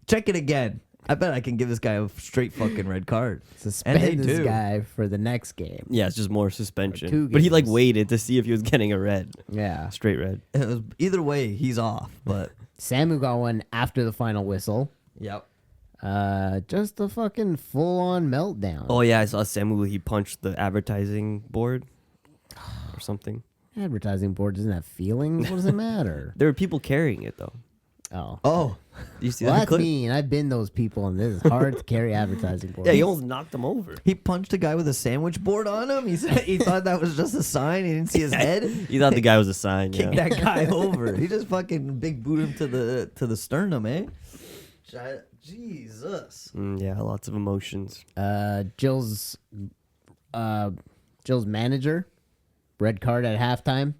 Speaker 1: Check it again. I bet I can give this guy a straight fucking red card.
Speaker 3: Suspend
Speaker 1: and they
Speaker 3: this
Speaker 1: do.
Speaker 3: guy for the next game.
Speaker 2: Yeah, it's just more suspension.
Speaker 3: 2
Speaker 2: But he like
Speaker 3: games.
Speaker 2: waited to see if he was getting a red.
Speaker 3: Yeah.
Speaker 2: Straight red.
Speaker 1: It was, either way, he's off. But
Speaker 3: Samu got one after the final whistle.
Speaker 1: yep.
Speaker 3: Just a fucking full-on meltdown.
Speaker 2: Oh, yeah, I saw Samu. He punched the advertising board or something.
Speaker 3: Advertising board doesn't have feelings. What does it matter?
Speaker 2: There were people carrying it, though.
Speaker 3: Oh.
Speaker 1: Oh,
Speaker 2: Do you see
Speaker 3: Well,
Speaker 2: that
Speaker 3: that's
Speaker 2: clip?
Speaker 3: me, and I've been those people, and this is hard to carry advertising boards.
Speaker 2: Yeah, he almost knocked him over.
Speaker 1: he punched a guy with a sandwich board on him. He said he thought that was just a sign. He didn't see his head.
Speaker 2: He thought the guy was a sign,
Speaker 1: Kicked
Speaker 2: yeah.
Speaker 1: that guy over. He just fucking big boot him to the sternum, eh? Jesus.
Speaker 2: Yeah, lots of emotions.
Speaker 3: Jill's manager, red card at halftime,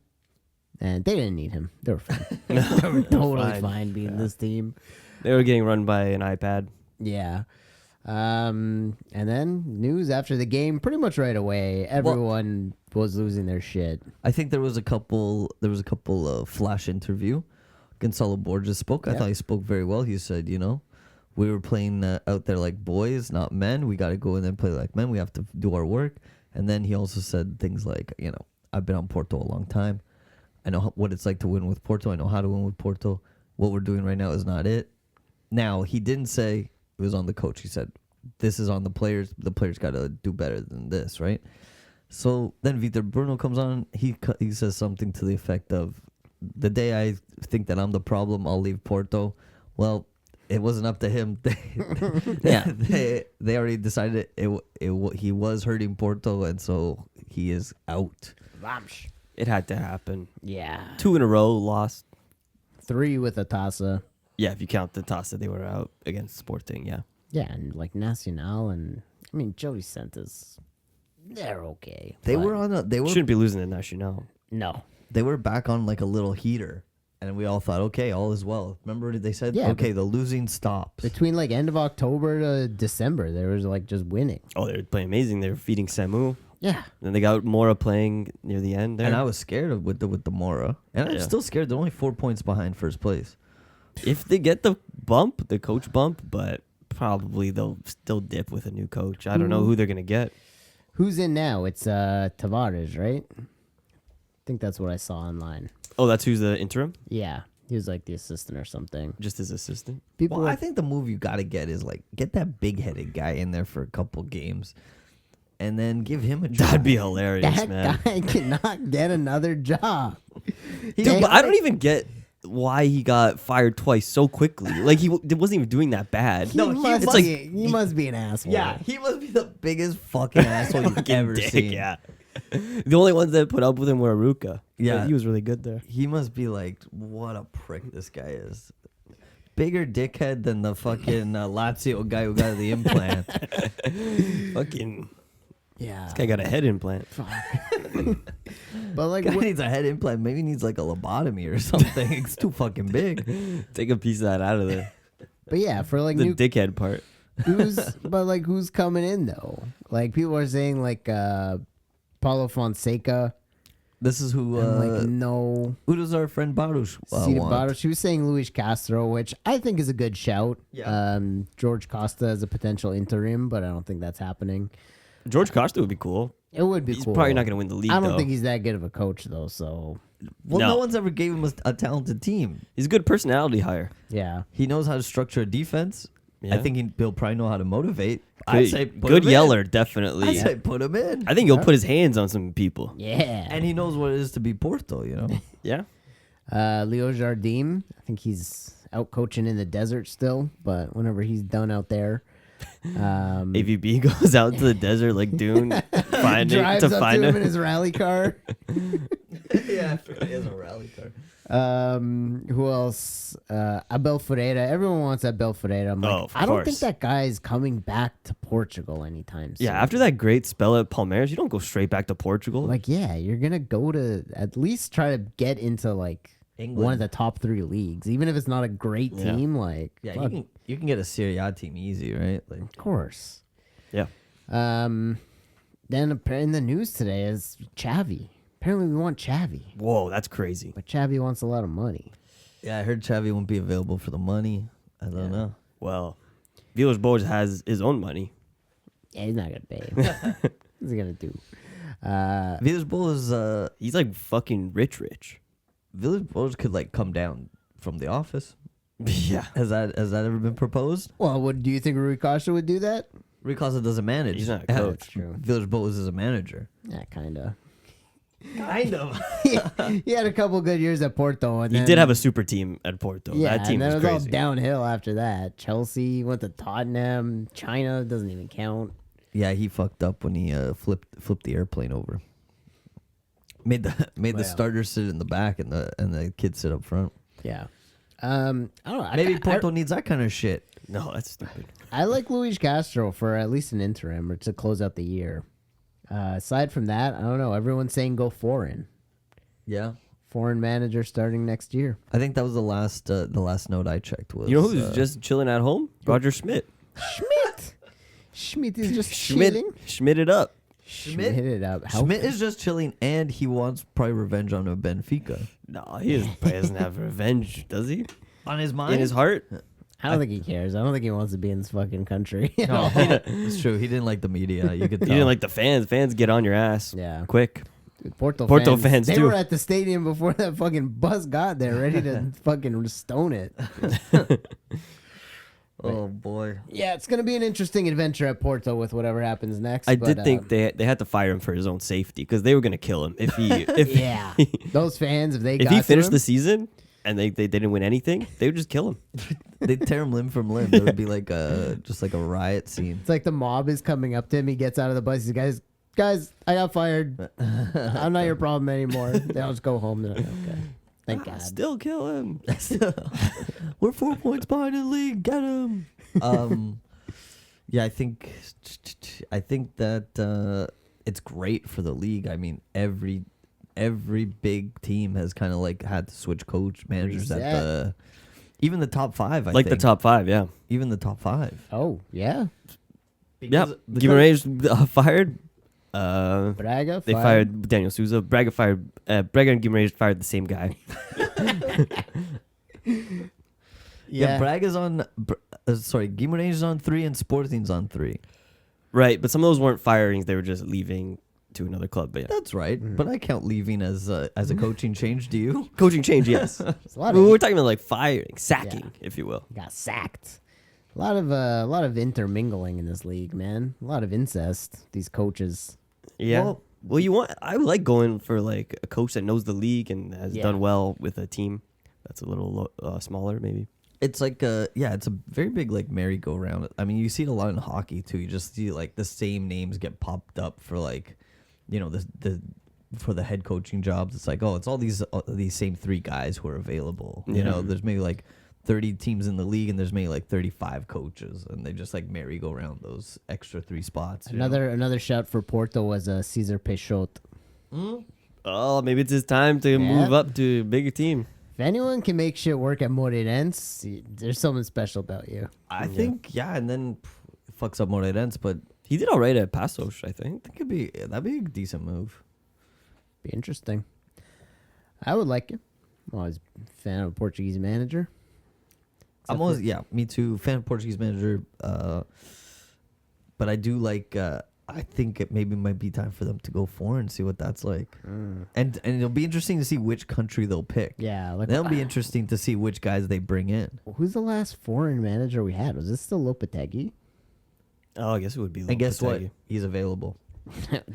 Speaker 3: and they didn't need him. They were fine. They were totally
Speaker 2: Fine.
Speaker 3: fine being this team.
Speaker 2: They were getting run by an iPad.
Speaker 3: Yeah. And then news after the game, pretty much right away. Everyone was losing their shit.
Speaker 1: I think there was a couple of flash interview. Gonzalo Borges spoke. I
Speaker 3: Yeah.
Speaker 1: thought he spoke very well. He said, we were playing out there like boys, not men. We got to go in there and play like men. We have to do our work. And then he also said things like, I've been on Porto a long time. I know what it's like to win with Porto. I know how to win with Porto. What we're doing right now is not it. Now, he didn't say it was on the coach. He said, this is on the players. The players got to do better than this, right? So then Vitor Bruno comes on. He says something to the effect of, the day I think that I'm the problem, I'll leave Porto. Well, it wasn't up to him. They already decided he was hurting Porto, and so he is out.
Speaker 2: It had to happen.
Speaker 3: Yeah.
Speaker 2: 2 in a row lost.
Speaker 3: 3 with Atasa.
Speaker 2: Yeah, if you count the toss that they were out against Sporting, yeah.
Speaker 3: Yeah, and like Nacional and Jody Santos, they're okay.
Speaker 1: They
Speaker 3: but
Speaker 1: were
Speaker 2: Shouldn't be losing to Nacional.
Speaker 3: no.
Speaker 1: they were back on like a little heater, and we all thought, okay, all is well. Remember they said,
Speaker 3: Yeah,
Speaker 1: okay, the losing stops.
Speaker 3: Between like end of October to December, there was like just winning.
Speaker 2: Oh, they were playing amazing. They were feeding Samu.
Speaker 3: Yeah.
Speaker 2: Then they got Mora playing near the end there.
Speaker 1: And I was scared with the Mora, and I'm
Speaker 2: Yeah.
Speaker 1: still scared. They're only 4 points behind first place.
Speaker 2: If they get the bump, the coach bump, but probably they'll still dip with a new coach. I don't know who they're going to get.
Speaker 3: Who's in now? It's Tavares, right? I think that's what I saw online.
Speaker 2: Oh, that's who's the interim?
Speaker 3: Yeah. He was like the assistant or something.
Speaker 2: Just his assistant?
Speaker 3: People
Speaker 1: Well,
Speaker 3: were-
Speaker 1: I think the move you got to get is like get that big-headed guy in there for a couple games, and then give him a job.
Speaker 2: That'd be hilarious,
Speaker 3: that
Speaker 2: man.
Speaker 3: guy cannot get another job.
Speaker 2: Dude, but I don't even get why he got fired twice so quickly. Like he wasn't even doing that bad.
Speaker 1: No,
Speaker 3: He must be an asshole.
Speaker 1: Yeah, he must be the biggest fucking asshole you've ever
Speaker 2: Dick,
Speaker 1: seen.
Speaker 2: yeah. The only ones that put up with him were Aruka.
Speaker 1: Yeah.
Speaker 2: But he was really good there.
Speaker 1: He must be like, what a prick this guy is. Bigger dickhead than the fucking Lazio guy who got the implant.
Speaker 2: Fucking,
Speaker 3: Yeah.
Speaker 2: this guy got a head implant.
Speaker 3: But like,
Speaker 1: Guy
Speaker 3: what-
Speaker 1: needs a head implant. Maybe needs like a lobotomy or something. It's too fucking big.
Speaker 2: Take a piece of that out of there.
Speaker 3: but yeah, for like
Speaker 2: The
Speaker 3: new
Speaker 2: dickhead part.
Speaker 3: who's coming in though? Like people are saying like Paulo Fonseca.
Speaker 1: This is who.
Speaker 3: And like no.
Speaker 1: Who does our friend Baruch
Speaker 3: Cita
Speaker 1: want?
Speaker 3: Baruch. She was saying Luis Castro, which I think is a good shout.
Speaker 1: Yeah.
Speaker 3: George Costa as a potential interim, but I don't think that's happening.
Speaker 2: George Costa would be cool.
Speaker 3: It would be
Speaker 2: He's
Speaker 3: cool.
Speaker 2: probably not going to win the league,
Speaker 3: I don't
Speaker 2: though.
Speaker 3: think he's that good of a coach though. So
Speaker 1: Well,
Speaker 2: No.
Speaker 1: no one's ever gave him a talented team.
Speaker 2: He's a good personality hire.
Speaker 3: yeah.
Speaker 1: He knows how to structure a defense.
Speaker 2: Yeah.
Speaker 1: I think he'll probably know how to motivate. I
Speaker 2: Good,
Speaker 1: say put
Speaker 2: good
Speaker 1: him
Speaker 2: yeller,
Speaker 1: in.
Speaker 2: definitely.
Speaker 1: I say put him in.
Speaker 2: I think he'll put his hands on some people.
Speaker 3: Yeah.
Speaker 1: And he knows what it is to be Porto, you know?
Speaker 2: Yeah.
Speaker 3: Leo Jardim, I think he's out coaching in the desert still, but whenever he's done out there,
Speaker 2: AVB goes out to the desert like Dune,
Speaker 3: drives
Speaker 2: to
Speaker 3: up
Speaker 2: find
Speaker 3: to him
Speaker 2: him.
Speaker 3: in his rally car.
Speaker 1: Yeah, he has a rally car.
Speaker 3: Who else? Abel Ferreira. Everyone wants Abel Ferreira. I'm like,
Speaker 2: Oh, of
Speaker 3: I don't think
Speaker 2: course.
Speaker 3: that guy is coming back to Portugal anytime soon.
Speaker 2: Yeah, after that great spell at Palmeiras, you don't go straight back to Portugal.
Speaker 3: Like, yeah, you're gonna go to at least try to get into like
Speaker 1: England.
Speaker 3: one of the top 3 leagues, even if it's not a great
Speaker 2: Yeah.
Speaker 3: team. Like,
Speaker 1: Yeah,
Speaker 3: fuck,
Speaker 1: you can get a Serie A team easy, right? Like,
Speaker 3: of course.
Speaker 2: yeah.
Speaker 3: Then in the news today is Xavi. Apparently, we want Xavi,
Speaker 2: Whoa, that's crazy.
Speaker 3: but Xavi wants a lot of money.
Speaker 1: yeah, I heard Xavi won't be available for the money. I don't know.
Speaker 2: Well, Villas Boas has his own money.
Speaker 3: Yeah, he's not gonna pay him. What's he gonna do?
Speaker 1: Villas-Boas,
Speaker 2: He's like fucking rich.
Speaker 1: Villas-Boas could like come down from the office.
Speaker 2: Yeah.
Speaker 1: Has that ever been proposed?
Speaker 3: Well, what do you think Rui Costa would do that?
Speaker 1: Ricasa doesn't manage.
Speaker 2: He's not a coach.
Speaker 3: True.
Speaker 1: Villas-Boas is a manager.
Speaker 3: Yeah, kind of.
Speaker 1: Kind of.
Speaker 3: He had a couple good years at Porto, and
Speaker 2: He
Speaker 3: then,
Speaker 2: did have a super team at Porto.
Speaker 3: yeah,
Speaker 2: that team
Speaker 3: and then
Speaker 2: was
Speaker 3: it was all
Speaker 2: crazy.
Speaker 3: downhill after that. Chelsea went to Tottenham. China doesn't even count.
Speaker 1: Yeah, he fucked up when he flipped the airplane over. Made the
Speaker 3: Wow.
Speaker 1: starter sit in the back and the kids sit up front.
Speaker 3: Yeah. I don't know.
Speaker 1: Maybe Porto needs that kind of shit.
Speaker 2: No, that's stupid.
Speaker 3: I like Luis Castro for at least an interim or to close out the year. Aside from that, I don't know. Everyone's saying go foreign.
Speaker 1: Yeah.
Speaker 3: Foreign manager starting next year.
Speaker 1: I think that was the last note I checked was.
Speaker 2: You know who's just chilling at home? Roger Schmidt.
Speaker 3: Schmidt is just chilling.
Speaker 2: Schmidt it up.
Speaker 3: Schmidt hit it up. How
Speaker 1: Schmidt is just chilling, and he wants probably revenge on a Benfica.
Speaker 2: No, he doesn't have revenge, does he?
Speaker 1: On his mind,
Speaker 2: In his heart?
Speaker 3: I don't think he cares. I don't think he wants to be in this fucking country.
Speaker 1: No, it's true. He didn't like the media. You could
Speaker 2: He
Speaker 1: tell.
Speaker 2: didn't like the fans. Fans get on your ass.
Speaker 3: Yeah.
Speaker 2: Quick.
Speaker 3: Dude, Porto
Speaker 2: fans,
Speaker 3: they
Speaker 2: too.
Speaker 3: were at the stadium before that fucking bus got there, ready to fucking stone it.
Speaker 1: Oh boy.
Speaker 3: Yeah, it's gonna be an interesting adventure at Porto with whatever happens next.
Speaker 2: I
Speaker 3: but,
Speaker 2: did think they had to fire him for his own safety because they were gonna kill him if he
Speaker 3: yeah, those fans if they
Speaker 2: if
Speaker 3: got
Speaker 2: he
Speaker 3: to
Speaker 2: finished
Speaker 3: him,
Speaker 2: the season and they didn't win anything, they would just kill him.
Speaker 1: They'd tear him limb from limb. There would be like just like a riot scene.
Speaker 3: it's like the mob is coming up to him. He gets out of the bus. He's guys, I got fired. I'm not your problem anymore. They'll just go home. They're like, okay, thank God.
Speaker 2: Still kill him.
Speaker 1: We're 4 points behind in the league. Get him. Yeah, I think that it's great for the league. I mean, every big team has kind of like had to switch coach managers at
Speaker 3: Reset.
Speaker 1: even the top 5. I
Speaker 2: Like
Speaker 1: think.
Speaker 2: the top 5, yeah.
Speaker 1: even the top 5.
Speaker 3: Oh yeah,
Speaker 2: Yeah. Guimaraes fired.
Speaker 3: Braga.
Speaker 2: They fired Daniel Sousa. Braga and Guimaraes fired the same guy.
Speaker 1: Yeah, Braga's on. Guimarães is on 3 and Sporting's on 3.
Speaker 2: Right, but some of those weren't firings. They were just leaving to another club. But yeah.
Speaker 1: That's right, but I count leaving as a coaching change. Do you?
Speaker 2: Coaching change, yes.
Speaker 3: It's a lot
Speaker 2: we
Speaker 3: of
Speaker 2: were talking about like firing, sacking, if you will.
Speaker 3: got sacked. A lot of intermingling in this league, man. A lot of incest. These coaches.
Speaker 2: Yeah. Well, I like going for like a coach that knows the league and has
Speaker 3: Yeah.
Speaker 2: done well with a team. That's a little smaller, maybe.
Speaker 1: It's like it's a very big like merry-go-round. I mean, you see it a lot in hockey too. You just see like the same names get popped up for like, the for the head coaching jobs. It's like, it's all these same 3 guys who are available. There's maybe like 30 teams in the league, and there's maybe like 35 coaches, and they just like merry-go-round those extra 3 spots.
Speaker 3: Another shout for Porto was Cesar Peixoto.
Speaker 2: Oh, maybe it's his time to move up to a bigger team.
Speaker 3: If anyone can make shit work at Moreirense, there's something special about you.
Speaker 1: I think, and then fucks up Moreirense, but
Speaker 2: He did all right at Passos, I think.
Speaker 1: that'd be a decent move.
Speaker 3: Be interesting. I would like it. I'm always a fan of a Portuguese manager.
Speaker 1: I'm always me too. Fan of Portuguese manager, but I do like. I think it maybe might be time for them to go foreign and see what that's like, and it'll be interesting to see which country they'll pick.
Speaker 3: Yeah, like
Speaker 1: That'll be interesting to see which guys they bring in.
Speaker 3: Who's the last foreign manager we had? Was it still Lopetegui?
Speaker 2: Oh, I guess it would be.
Speaker 1: And guess what?
Speaker 2: Lopetegui.
Speaker 1: He's available.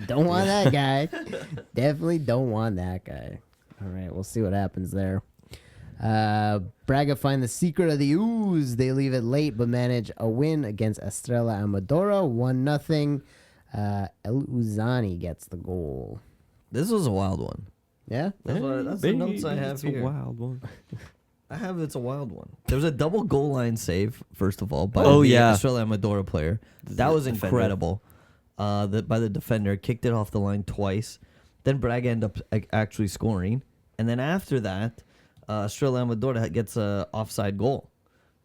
Speaker 3: Don't want that guy. Definitely don't want that guy. All right, we'll see what happens there. Braga find the secret of the ooze. They leave it late, but manage a win against Estrela Amadora, 1-0. El Uzani gets the goal.
Speaker 1: This was a wild one.
Speaker 3: Yeah?
Speaker 1: That's the notes I have
Speaker 2: it's
Speaker 1: here.
Speaker 2: a wild one.
Speaker 1: It's a wild one. There was a double goal line save, first of all, by
Speaker 2: Oh,
Speaker 1: the
Speaker 2: yeah.
Speaker 1: Estrela Amadora player. That was
Speaker 2: defender.
Speaker 1: incredible. By the defender, kicked it off the line twice. Then Braga ended up actually scoring. And then after that, Estrela Amadora gets a offside goal.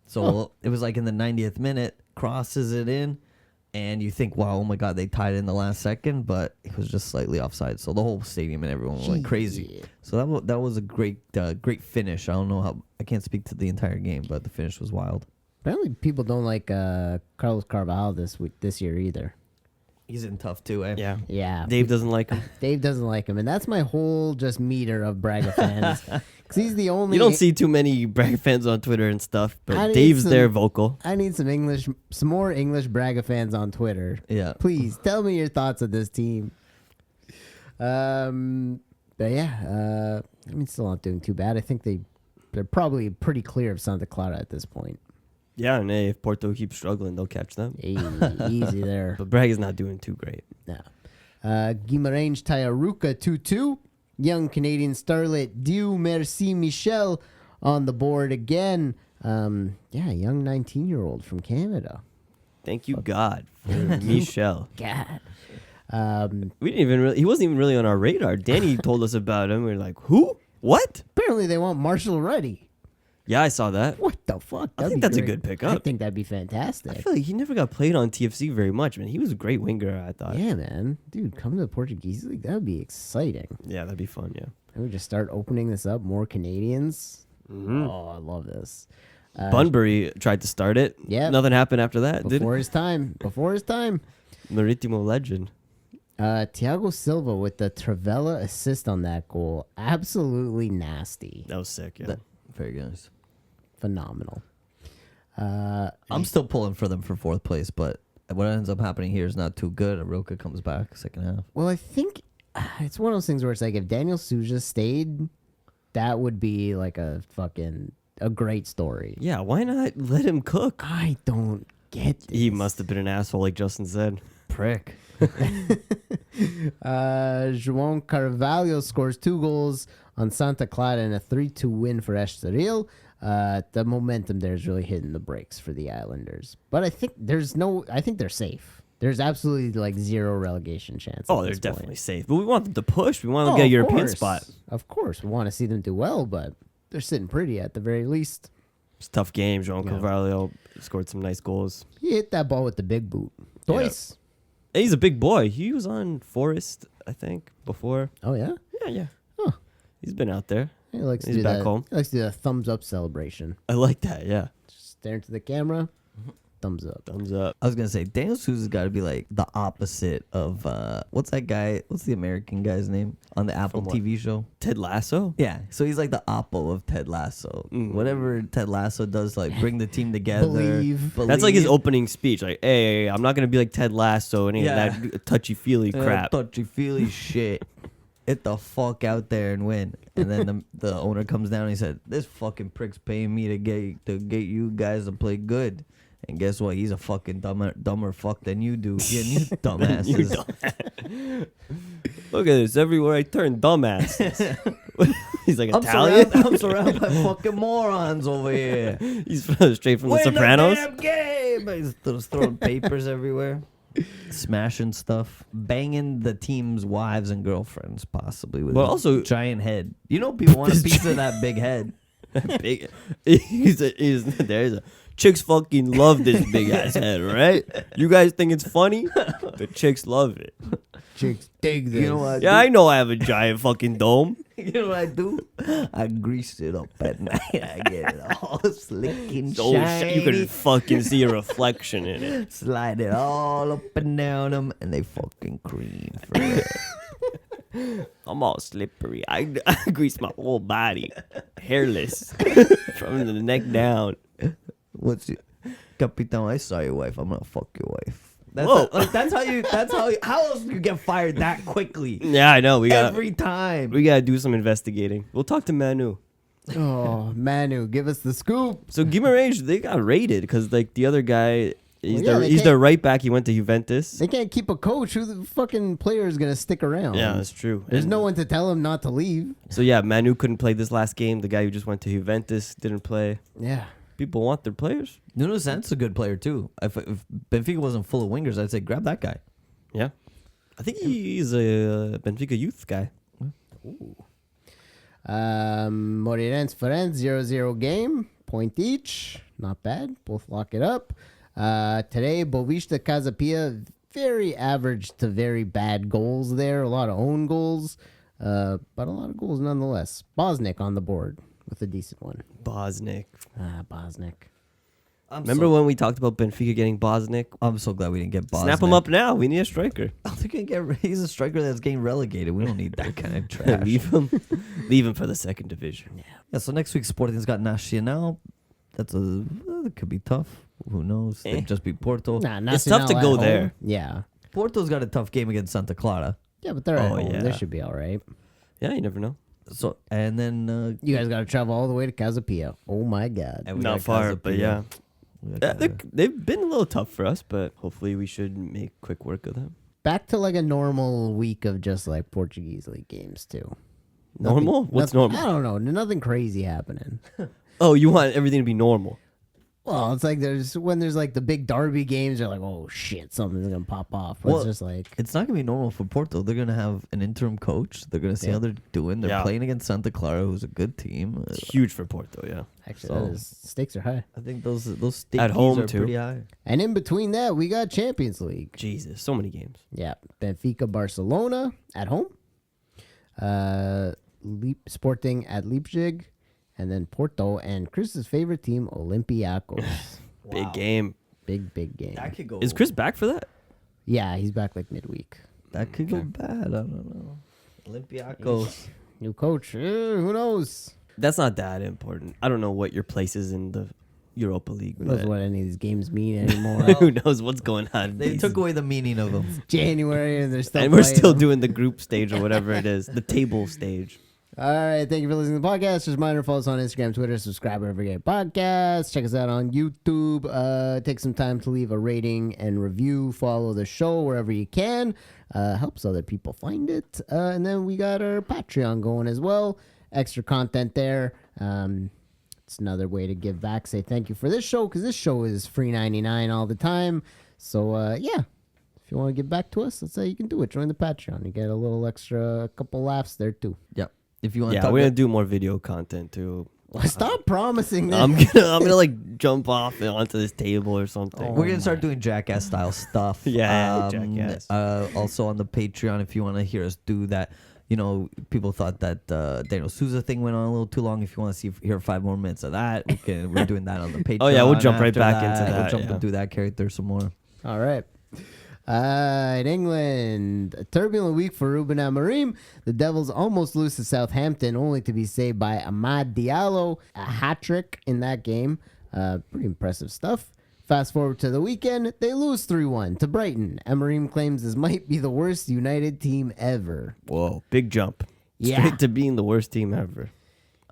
Speaker 1: So it was like in the 90th minute, crosses it in, and you think, wow, oh my God, they tied it in the last second, but it was just slightly offside. So the whole stadium and everyone went crazy. So that was a great finish. I don't know how, I can't speak to the entire game, but the finish was wild.
Speaker 3: Apparently people don't like Carlos Carvalho this year either.
Speaker 1: He's in tough too, eh?
Speaker 2: Yeah.
Speaker 3: Yeah.
Speaker 2: Dave doesn't like him.
Speaker 3: Dave doesn't like him, and that's my whole just meter of Braga fans. Because he's the only...
Speaker 2: You don't see too many Braga fans on Twitter and stuff,
Speaker 3: I
Speaker 2: but
Speaker 3: need
Speaker 2: Dave's
Speaker 3: some-
Speaker 2: there vocal.
Speaker 3: I need some more English Braga fans on Twitter.
Speaker 1: Yeah.
Speaker 3: Please tell me your thoughts of this team. But yeah, I mean, still not doing too bad. I think they're probably pretty clear of Santa Clara at this point.
Speaker 2: Yeah, and if Porto keeps struggling, they'll catch them.
Speaker 3: Easy there.
Speaker 2: But Braga's not doing too great.
Speaker 3: No. Guimarães Tayaruca 2-2. Young Canadian starlet Dieu Merci Michel on the board again. Young 19-year-old from Canada.
Speaker 2: Thank you, God, for Michel.
Speaker 3: God.
Speaker 2: We didn't even really. He wasn't even really on our radar. Danny told us about him. We were like, who? What?
Speaker 3: Apparently they want Marshall Ruddy.
Speaker 2: Yeah, I saw that.
Speaker 3: What the fuck?
Speaker 2: I
Speaker 3: That'd
Speaker 2: think
Speaker 3: be
Speaker 2: that's a
Speaker 3: great.
Speaker 2: good pickup.
Speaker 3: I think that'd be fantastic.
Speaker 2: I feel like he never got played on TFC very much, man. He was a great winger, I thought.
Speaker 3: Yeah, man. Dude, come to the Portuguese League. That would be exciting.
Speaker 2: Yeah, that'd be fun, yeah.
Speaker 3: And we just start opening this up. More Canadians.
Speaker 2: Mm-hmm.
Speaker 3: Oh, I love this.
Speaker 2: Bunbury tried to start it.
Speaker 3: Yeah.
Speaker 2: Nothing happened after that, did it?
Speaker 3: Before his time.
Speaker 2: Maritimo legend.
Speaker 3: Thiago Silva with the Travella assist on that goal. Absolutely nasty.
Speaker 2: That was sick, yeah.
Speaker 1: Very nice.
Speaker 3: Phenomenal.
Speaker 1: I'm still pulling for them for 4th place, but what ends up happening here is not too good. Aroca comes back second half.
Speaker 3: Well, I think it's one of those things where it's like if Daniel Sousa stayed, that would be like a great story.
Speaker 2: Yeah, why not let him cook?
Speaker 3: I don't get this.
Speaker 2: He must have been an asshole, like Justin said.
Speaker 1: Prick.
Speaker 3: João Carvalho scores 2 goals on Santa Clara in a 3-2 win for Estoril. The momentum there is really hitting the brakes for the Islanders. But I think they're safe. There's absolutely like zero relegation chance.
Speaker 2: Oh,
Speaker 3: at
Speaker 2: they're
Speaker 3: this
Speaker 2: definitely
Speaker 3: point.
Speaker 2: safe. But we want them to push. We want them to get a
Speaker 3: of
Speaker 2: European
Speaker 3: course.
Speaker 2: spot.
Speaker 3: Of course, we want to see them do well, but they're sitting pretty at the very least.
Speaker 2: It's a tough game. João Carvalho scored some nice goals.
Speaker 3: He hit that ball with the big boot twice.
Speaker 2: And he's a big boy. He was on Forest, I think, before.
Speaker 3: Oh yeah,
Speaker 2: Yeah.
Speaker 3: Huh.
Speaker 2: He's been out there.
Speaker 3: he likes to
Speaker 2: He's
Speaker 3: do
Speaker 2: back
Speaker 3: that.
Speaker 2: home.
Speaker 3: He likes to do a thumbs up celebration.
Speaker 2: I like that, yeah.
Speaker 3: Just staring to the camera, thumbs up.
Speaker 2: Thumbs up.
Speaker 1: I was gonna say Daniel Sousa's got to be like the opposite of what's that guy? What's the American guy's name on the Apple
Speaker 2: From what?
Speaker 1: TV show?
Speaker 2: Ted Lasso?
Speaker 1: Yeah, so he's like the oppo of Ted Lasso.
Speaker 2: Mm.
Speaker 1: Whatever Ted Lasso does, like bring the team together.
Speaker 3: Believe.
Speaker 2: That's like his opening speech. Like, hey, I'm not going to be like Ted Lasso and any
Speaker 1: Yeah.
Speaker 2: of that touchy-feely crap.
Speaker 1: Touchy feely shit. Get the fuck out there and win. And then the owner comes down and he said, "This fucking prick's paying me to get you guys to play good." And guess what? He's a fucking dumber fuck than you do. You dumbasses.
Speaker 2: Look at this. Everywhere I turn, dumbasses. He's like
Speaker 1: I'm
Speaker 2: Italian.
Speaker 1: surrounded by fucking morons over here.
Speaker 2: He's straight from The Sopranos.
Speaker 1: The damn game. He's just throwing papers everywhere. Smashing stuff. Banging the team's wives and girlfriends, possibly. With
Speaker 2: But
Speaker 1: a
Speaker 2: also-
Speaker 1: giant head. You know people want a piece of that big head.
Speaker 2: Big. There's a chicks fucking love this big ass head, right? You guys think it's funny? The chicks love it.
Speaker 3: Chicks dig this.
Speaker 1: You know what?
Speaker 2: Yeah, I know I have a giant fucking dome.
Speaker 1: You know what I do? I grease it up at night. I get it all slick and
Speaker 2: So
Speaker 1: shiny.
Speaker 2: you can fucking see a reflection in it.
Speaker 1: Slide it all up and down them, and they fucking cream for it.
Speaker 2: I'm all slippery. I grease my whole body, hairless, from the neck down.
Speaker 1: What's it? Capitan, I saw your wife. I'm gonna fuck your wife.
Speaker 2: Whoa.
Speaker 1: That's how you. How else do you get fired that quickly?
Speaker 2: Yeah, I know.
Speaker 1: Every time.
Speaker 2: We gotta do some investigating. We'll talk to Manu.
Speaker 3: Oh, Manu, give us the scoop.
Speaker 2: So Guimarães, they got raided because like the other guy, he's
Speaker 3: Well, yeah,
Speaker 2: he's
Speaker 3: they
Speaker 2: their right back. He went to Juventus.
Speaker 3: They can't keep a coach. Who the fucking player is going to stick around?
Speaker 2: Yeah, that's true.
Speaker 3: There's
Speaker 2: And-
Speaker 3: no one to tell him not to leave.
Speaker 2: So yeah, Manu couldn't play this last game. The guy who just went to Juventus didn't play.
Speaker 3: Yeah.
Speaker 2: People want their players.
Speaker 1: Nuno Santos a good player too. If Benfica wasn't full of wingers, I'd say grab that guy.
Speaker 2: Yeah, I think he's a Benfica youth guy.
Speaker 3: Moreirense Ferenc 0-0 game. Point each. Not bad. Both lock it up. Today, Boavista Casa Pia, very average to very bad goals there. A lot of own goals, but a lot of goals nonetheless. Bosnick on the board with a decent one.
Speaker 2: Bosnick.
Speaker 3: Bosnick.
Speaker 2: Remember when we talked about Benfica getting Bosnick?
Speaker 1: I'm so glad we didn't get Bosnick.
Speaker 2: Snap him up now. We need a striker.
Speaker 1: He's a striker that's getting relegated. We don't need that kind of trash.
Speaker 2: Leave him for the second division.
Speaker 1: Yeah, so next week Sporting's got Nacional. That could be tough. Who knows? They just beat Porto.
Speaker 3: Nah,
Speaker 2: It's tough to
Speaker 3: Nacional
Speaker 2: go
Speaker 3: at
Speaker 2: there.
Speaker 3: home. Yeah.
Speaker 1: Porto's got a tough game against Santa Clara.
Speaker 3: Yeah, but they're at
Speaker 2: Oh,
Speaker 3: home.
Speaker 2: yeah.
Speaker 3: They should be all right.
Speaker 2: Yeah, you never know.
Speaker 1: So and then
Speaker 3: You guys got to travel all the way to Casa Pia. Oh, my God.
Speaker 1: and we
Speaker 2: Not
Speaker 1: got
Speaker 2: far,
Speaker 1: Casa
Speaker 2: but
Speaker 1: Pia.
Speaker 2: yeah.
Speaker 1: We got
Speaker 2: They've been a little tough for us, but hopefully we should make quick work of them.
Speaker 3: Back to like a normal week of just like Portuguese league games, too.
Speaker 2: Normal? What's normal?
Speaker 3: I don't know. Nothing crazy happening.
Speaker 2: Oh, you want everything to be normal.
Speaker 3: Well, it's like when there's like the big derby games, they're like, oh shit, something's gonna pop off. But
Speaker 1: Well,
Speaker 3: it's just like
Speaker 1: It's not gonna be normal for Porto. They're gonna have an interim coach. They're gonna see how they're doing. They're
Speaker 2: Yeah.
Speaker 1: playing against Santa Clara, who's a good team.
Speaker 2: It's huge for Porto, yeah.
Speaker 3: actually
Speaker 1: so-
Speaker 3: that is, stakes are high.
Speaker 1: I think those stakes
Speaker 2: At home,
Speaker 1: are
Speaker 2: too.
Speaker 1: pretty high.
Speaker 3: And in between that, we got Champions League.
Speaker 2: Jesus, so many games.
Speaker 3: Yeah, Benfica, Barcelona at home. Sporting at Leipzig, and then Porto and Chris's favorite team, Olympiacos.
Speaker 2: Big game.
Speaker 3: big game.
Speaker 1: That could go.
Speaker 2: Is Chris back for that?
Speaker 3: Yeah, he's back like midweek.
Speaker 1: That could go bad. I don't know. Olympiacos.
Speaker 3: New coach. Who knows?
Speaker 2: That's not that important. I don't know what your place is in the Europa League.
Speaker 3: Who knows
Speaker 2: But
Speaker 3: what any of these games mean anymore?
Speaker 2: who knows what's going on?
Speaker 1: They took away the meaning of them.
Speaker 3: January and they're still
Speaker 2: and we're
Speaker 3: playing
Speaker 2: still
Speaker 3: them.
Speaker 2: doing the group stage or whatever it is, the table stage.
Speaker 3: All right, thank you for listening to the podcast. Just a reminder, follow us on Instagram, Twitter, subscribe wherever you get podcasts. Check us out on YouTube. Take some time to leave a rating and review. Follow the show wherever you can. Helps other people find it. And then we got our Patreon going as well. Extra content there. It's another way to give back. Say thank you for this show, because this show is free 99 all the time. So, yeah. If you want to give back to us, that's how you can do it. Join the Patreon. You get a little extra, a couple laughs there, too.
Speaker 1: Yep. If you want to
Speaker 2: Yeah,
Speaker 1: talk
Speaker 2: we're gonna do more video content too.
Speaker 3: Stop promising that.
Speaker 2: I'm gonna like jump off onto this table or something.
Speaker 1: We're gonna start doing Jackass style stuff.
Speaker 2: Yeah, Jackass.
Speaker 1: Also on the Patreon, if you want to hear us do that. You know, people thought that Daniel Sousa thing went on a little too long. If you want to hear 5 more minutes of that, we're doing that on the Patreon.
Speaker 2: Oh, yeah, we'll jump right
Speaker 1: after
Speaker 2: back into that,
Speaker 1: We'll jump
Speaker 2: yeah.
Speaker 1: and do that character some more.
Speaker 3: All right. In England, a turbulent week for Ruben Amorim. The Devils almost lose to Southampton, only to be saved by Amad Diallo, a hat trick in that game. Pretty impressive stuff. Fast forward to the weekend, they lose 3-1 to Brighton. Amorim claims this might be the worst United team ever.
Speaker 2: Whoa, big jump.
Speaker 3: Yeah.
Speaker 2: Straight to being the worst team ever.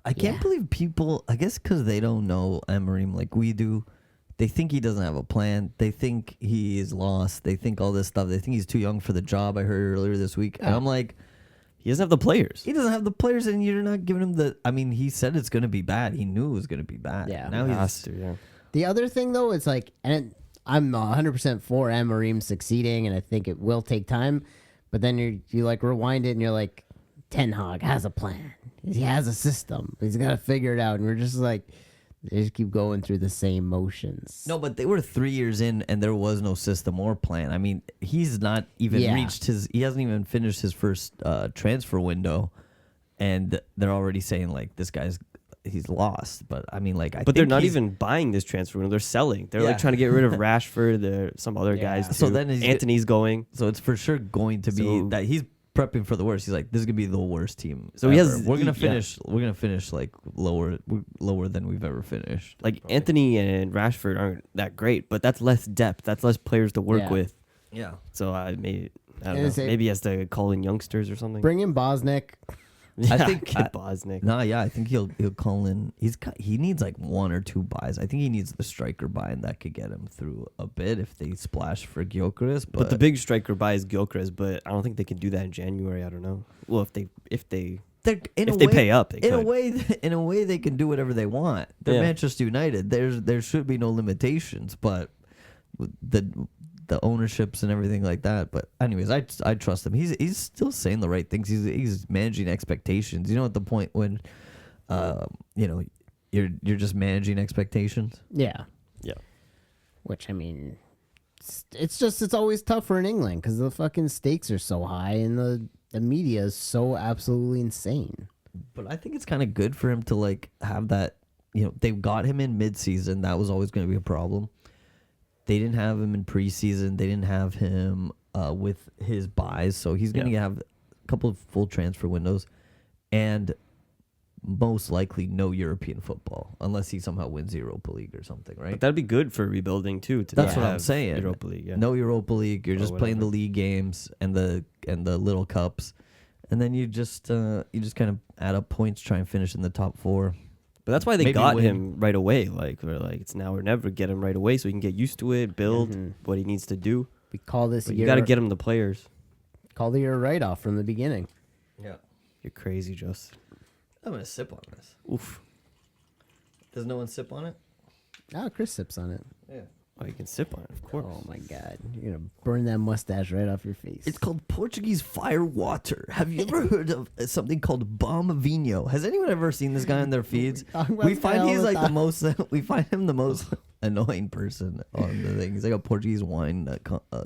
Speaker 1: I can't believe people, I guess because they don't know Emery like we do, they think he doesn't have a plan. They think he is lost. They think all this stuff. They think he's too young for the job, I heard earlier this week. And I'm like,
Speaker 2: He doesn't have the players.
Speaker 1: he doesn't have the players, and you're not giving him the, I mean, he said it's going to be bad. He knew it was going to be bad.
Speaker 3: Yeah.
Speaker 1: Now
Speaker 2: Has
Speaker 1: he's,
Speaker 2: to, yeah.
Speaker 3: The other thing, though, it's like, and I'm 100% for Amorim succeeding, and I think it will take time. But then you like rewind it, and you're like, Ten Hag has a plan. He has a system. He's got to figure it out. And we're just like, they just keep going through the same motions.
Speaker 1: no, but they were 3 years in, and there was no system or plan. I mean, he's not even reached his, he hasn't even finished his first transfer window, and they're already saying, like, this guy's, he's lost. But I mean, like,
Speaker 2: But they're not even buying this transfer window. They're selling. They're
Speaker 1: Yeah.
Speaker 2: like trying to get rid of Rashford. There some other guys. Too.
Speaker 1: So then
Speaker 2: Anthony's going.
Speaker 1: So it's for sure going to be
Speaker 2: So-
Speaker 1: that he's prepping for the worst. He's like, this is gonna be the worst team.
Speaker 2: So he
Speaker 1: ever.
Speaker 2: has-
Speaker 1: We're gonna
Speaker 2: yeah.
Speaker 1: finish. We're gonna finish like lower than we've ever finished.
Speaker 2: Like Anthony and Rashford aren't that great, but that's less depth. That's less players to work
Speaker 3: Yeah.
Speaker 2: with.
Speaker 1: Yeah.
Speaker 2: So I don't know.
Speaker 3: Is it-
Speaker 2: Maybe he has to call in youngsters or something.
Speaker 3: Bring in Bosnick.
Speaker 2: Yeah,
Speaker 1: I think-
Speaker 2: get Bosnick.
Speaker 1: Nah, yeah, I think he'll call in. He needs like 1 or 2 buys. I think he needs the striker buy, and that could get him through a bit if they splash for Gyökeres.
Speaker 2: But the big striker buy is Gyökeres, but I don't think they can do that in January. I don't know. Well, if they
Speaker 1: they're,
Speaker 2: if they pay up, they
Speaker 1: in a
Speaker 2: could.
Speaker 1: in a way, they can do whatever they want. They're
Speaker 2: Yeah.
Speaker 1: Manchester United. There should be no limitations, but the ownerships and everything like that. But anyways, I trust him. He's still saying the right things. He's managing expectations. You know, at the point when, you're just managing expectations.
Speaker 3: Yeah.
Speaker 2: Yeah.
Speaker 3: Which, I mean, it's always tougher in England because the fucking stakes are so high and the media is so absolutely insane.
Speaker 1: But I think it's kind of good for him to like have that. You know, they got him in mid-season. That was always going to be a problem. They didn't have him in preseason. They didn't have him with his buys. So he's going to have a couple of full transfer windows and most likely no European football unless he somehow wins the Europa League or something, right?
Speaker 2: But that'd be good for rebuilding too. To
Speaker 1: That's
Speaker 2: not
Speaker 1: what I'm
Speaker 2: have
Speaker 1: saying.
Speaker 2: Europa League. Yeah.
Speaker 1: No Europa League. You're
Speaker 2: Or
Speaker 1: just playing the
Speaker 2: whatever.
Speaker 1: league games and the little cups. And then you just kind of add up points, try and finish in the top 4.
Speaker 2: But that's why they
Speaker 1: Maybe
Speaker 2: got
Speaker 1: win.
Speaker 2: him right away. Like we're like it's now or never. Get him right away so he can get used to it, build what he needs to do.
Speaker 3: We call this
Speaker 2: But
Speaker 3: year.
Speaker 2: you got to get him the players.
Speaker 3: Call the year a write-off from the beginning.
Speaker 1: Yeah.
Speaker 2: You're crazy, Justin.
Speaker 1: I'm going to sip on this.
Speaker 2: Oof.
Speaker 1: Does no one sip on it?
Speaker 3: Oh, Chris sips on it.
Speaker 1: Yeah.
Speaker 2: Oh, you can sip on it, of course.
Speaker 3: Oh my god, you're gonna burn that mustache right off your face.
Speaker 1: It's called Portuguese fire water. Have you ever heard of something called Bom Vinho? Has anyone ever seen this guy on their feeds?
Speaker 3: talk about
Speaker 1: We
Speaker 3: this guy
Speaker 1: find
Speaker 3: all
Speaker 1: he's
Speaker 3: the
Speaker 1: like the
Speaker 3: time.
Speaker 1: most. We find him the most annoying person on the thing. He's like a Portuguese wine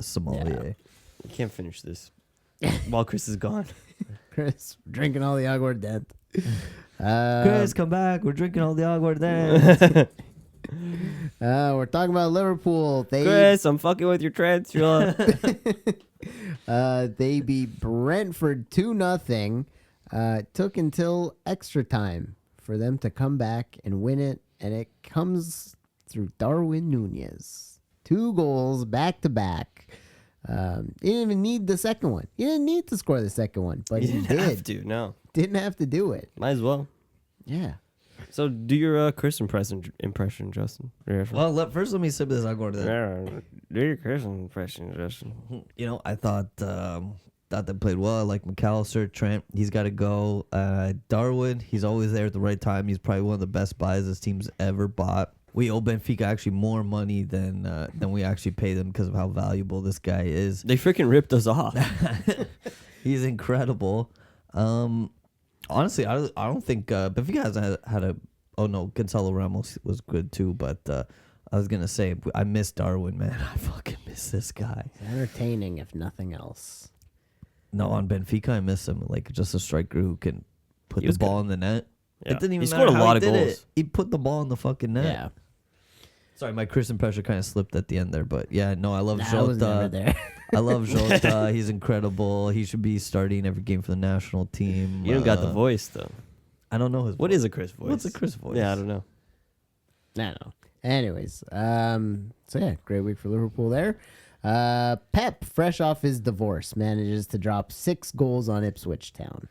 Speaker 1: sommelier.
Speaker 2: You can't finish this while Chris is gone.
Speaker 3: Chris drinking all the aguardente.
Speaker 1: Chris, come back. We're drinking all the aguardente.
Speaker 3: We're talking about Liverpool.
Speaker 2: Chris, I'm fucking with your transfer.
Speaker 3: They beat Brentford 2-0. Took until extra time for them to come back and win it, and it comes through Darwin Nunez. 2 goals back to back. He didn't even need the second one. He didn't need to score the second one, but
Speaker 2: You
Speaker 3: he
Speaker 2: didn't have
Speaker 3: did.
Speaker 2: to, no.
Speaker 3: Didn't have to do it.
Speaker 2: Might as well.
Speaker 3: Yeah.
Speaker 2: So do your Chris impression, Justin.
Speaker 1: Well, first let me sip this aguardente.
Speaker 2: Yeah, do your Chris impression, Justin.
Speaker 1: You know, I thought they played well. I like McAllister, Trent. He's got to go. Darwin, he's always there at the right time. He's probably one of the best buys this team's ever bought. We owe Benfica actually more money than we actually pay them because of how valuable this guy is.
Speaker 2: They freaking ripped us off.
Speaker 1: He's incredible. Honestly, I don't think Benfica hasn't had a. Oh no, Gonzalo Ramos was good too, but I was gonna say I miss Darwin, man. I fucking miss this guy.
Speaker 3: It's entertaining, if nothing else.
Speaker 1: No, on Benfica, I miss him. Like just a striker who can put
Speaker 2: He
Speaker 1: the
Speaker 2: was
Speaker 1: ball in the net.
Speaker 2: Yeah.
Speaker 1: It didn't even
Speaker 2: He
Speaker 1: matter
Speaker 2: scored a
Speaker 1: how
Speaker 2: lot
Speaker 1: he
Speaker 2: of
Speaker 1: did
Speaker 2: goals.
Speaker 1: it. He put the ball in the fucking net.
Speaker 3: Yeah.
Speaker 1: Sorry, my Chris impression kind of slipped at the end there, but yeah, no, I love
Speaker 3: I was never
Speaker 1: Jota.
Speaker 3: there.
Speaker 1: I love Jota. He's incredible. He should be starting every game for the national team.
Speaker 2: You don't got the voice though.
Speaker 1: I don't know his.
Speaker 2: What
Speaker 1: voice.
Speaker 2: is a Chris voice?
Speaker 1: What's a Chris voice?
Speaker 2: Yeah, I don't know.
Speaker 3: I don't know. Anyways, so yeah, great week for Liverpool there. Pep, fresh off his divorce, manages to drop 6 goals on Ipswich Town.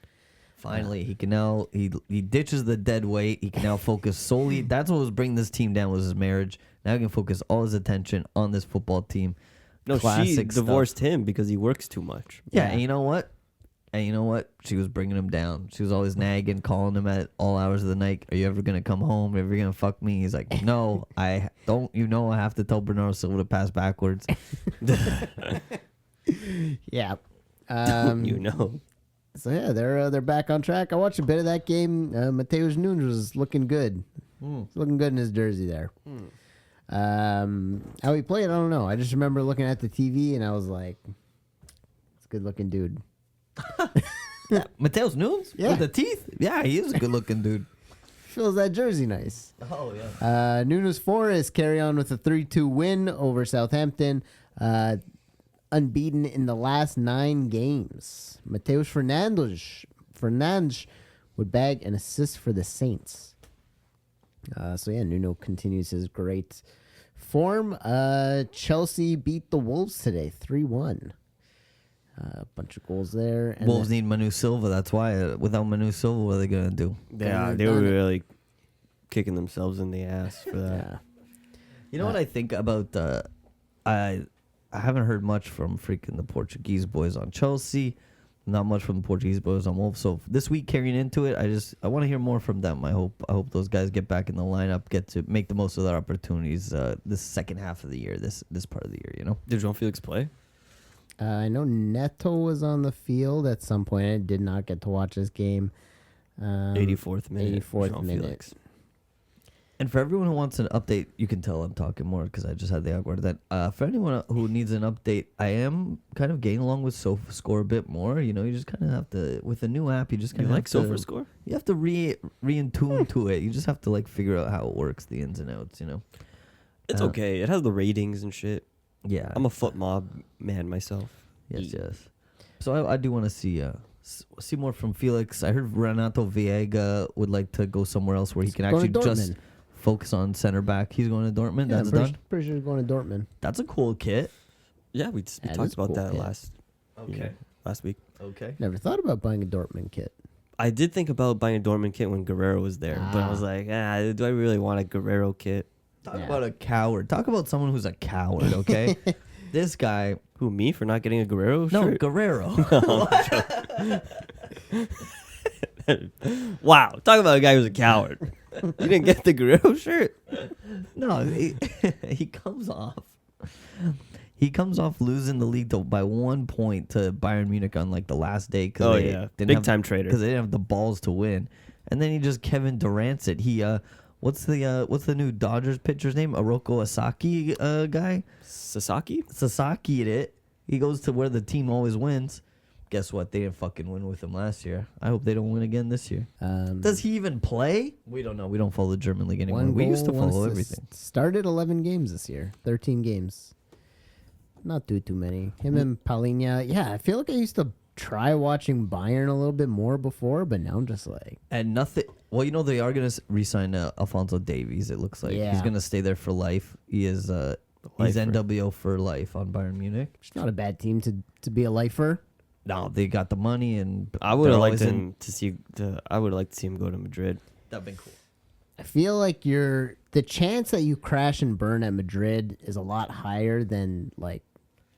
Speaker 1: Finally, he can now he ditches the dead weight. He can now focus solely. That's what was bringing this team down was his marriage. Now he can focus all his attention on this football team.
Speaker 2: No, she
Speaker 1: Classic
Speaker 2: divorced
Speaker 1: stuff.
Speaker 2: him because he works too much.
Speaker 1: Yeah, and you know what? She was bringing him down. She was always nagging, calling him at all hours of the night. Are you ever gonna come home? Are you ever gonna fuck me? He's like, no, I don't. You know, I have to tell Bernardo Silva to pass backwards.
Speaker 3: Yeah.
Speaker 2: You know.
Speaker 3: So yeah, they're back on track. I watched a bit of that game. Mateus Nunes was looking good. He's looking good in his jersey there. How he played, I don't know. I just remember looking at the TV and I was like, "It's a good looking dude."
Speaker 1: Mateus Nunes
Speaker 3: Yeah.
Speaker 1: with the teeth. Yeah, he is a good looking dude.
Speaker 3: Feels that jersey nice.
Speaker 1: Oh yeah.
Speaker 3: Nunes Forest carry on with a 3-2 win over Southampton. Unbeaten in the last 9 games. Mateus Fernandes would bag an assist for the Saints. So yeah, Nuno continues his great form. Chelsea beat the Wolves today, 3-1. A bunch of goals there. And
Speaker 1: Wolves need Manu Silva. That's why. Without Manu Silva, what are they gonna do?
Speaker 2: Yeah, they were really kicking themselves in the ass for that.
Speaker 3: Yeah.
Speaker 1: You know what I think about I haven't heard much from freaking the Portuguese boys on Chelsea. Not much from the Portuguese boys on Wolves. So this week carrying into it, I want to hear more from them. I hope those guys get back in the lineup, get to make the most of their opportunities this second half of the year, this part of the year. You know.
Speaker 2: Did João Felix play?
Speaker 3: I know Neto was on the field at some point. I did not get to watch this game.
Speaker 2: 84th minute.
Speaker 3: 84th
Speaker 2: João
Speaker 3: minute.
Speaker 2: Felix.
Speaker 1: And for everyone who wants an update, you can tell I'm talking more because I just had the awkward. That for anyone who needs an update, I am kind of getting along with SofaScore a bit more. You know, you just kind of have to with a new app. You just kind
Speaker 2: You
Speaker 1: of
Speaker 2: like SofaScore?
Speaker 1: You have to re-in tune to it. You just have to like figure out how it works, the ins and outs. You know,
Speaker 2: It's okay. It has the ratings and shit.
Speaker 1: yeah.
Speaker 2: I'm a foot mob man myself.
Speaker 1: Yes. So I do want to see more from Felix. I heard Renato Viega would like to go somewhere else where he can
Speaker 3: going to
Speaker 1: actually just
Speaker 3: Dortmund.
Speaker 1: focus on center back. He's going to Dortmund.
Speaker 3: Yeah,
Speaker 1: That's
Speaker 3: I'm
Speaker 1: done.
Speaker 3: pretty sure he's going to Dortmund.
Speaker 1: That's a cool kit.
Speaker 2: Yeah, we
Speaker 3: That
Speaker 2: talked
Speaker 3: is
Speaker 2: about
Speaker 3: cool,
Speaker 2: that
Speaker 3: yeah.
Speaker 2: last week.
Speaker 1: Okay.
Speaker 3: Never thought about buying a Dortmund kit.
Speaker 2: I did think about buying a Dortmund kit when Guerrero was there, but I was like, do I really want a Guerrero kit?
Speaker 1: Talk
Speaker 3: Yeah.
Speaker 1: about a coward. Talk about someone who's a coward, okay? This guy.
Speaker 2: Who, me, for not getting a Guerrero
Speaker 1: No,
Speaker 2: shirt?
Speaker 1: Guerrero.
Speaker 2: Wow, talk about a guy who's a coward. You didn't get the Guerrero shirt?
Speaker 1: No, he comes off. He comes off losing the league by 1 point to Bayern Munich on like the last day.
Speaker 2: Oh, yeah. Big time trader.
Speaker 1: Because they didn't have the balls to win. And then he just Kevin Durant's it. He what's the new Dodgers pitcher's name? Oroko Asaki guy?
Speaker 2: Sasaki?
Speaker 1: Sasaki it. He goes to where the team always wins. Guess what? They didn't fucking win with him last year. I hope they don't win again this year. Does he even play? We don't know. We don't follow the German league anymore. We used to follow everything.
Speaker 3: Started 11 games this year. 13 games. Not too many. Him and Paulinho. Yeah, I feel like I used to try watching Bayern a little bit more before, but now I'm just like.
Speaker 1: And nothing. Well, you know they are gonna re-sign Alphonso Davies. It looks like
Speaker 3: Yeah.
Speaker 1: he's gonna stay there for life. He is. He's NWO for life on Bayern Munich.
Speaker 3: It's not a bad team to be a lifer.
Speaker 1: No, they got the money, and
Speaker 2: I would
Speaker 1: they're
Speaker 2: have liked
Speaker 1: always
Speaker 2: him to see. I would like to see him go to Madrid.
Speaker 1: That'd been cool.
Speaker 3: I feel like the chance that you crash and burn at Madrid is a lot higher than like.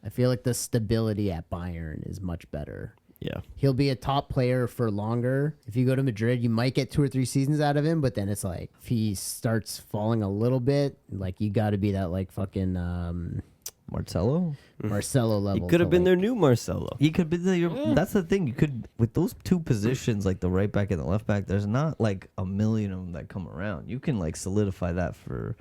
Speaker 3: I feel like the stability at Bayern is much better.
Speaker 2: Yeah.
Speaker 3: He'll be a top player for longer. If you go to Madrid, you might get 2 or 3 seasons out of him, but then it's like if he starts falling a little bit, like you got to be that like fucking
Speaker 1: Marcelo.
Speaker 3: Marcelo level.
Speaker 2: He could have
Speaker 3: to,
Speaker 2: been
Speaker 3: like,
Speaker 2: their new Marcelo.
Speaker 1: He could be that's the thing. You could with those two positions, like the right back and the left back. There's not like a million of them that come around. You can like solidify that for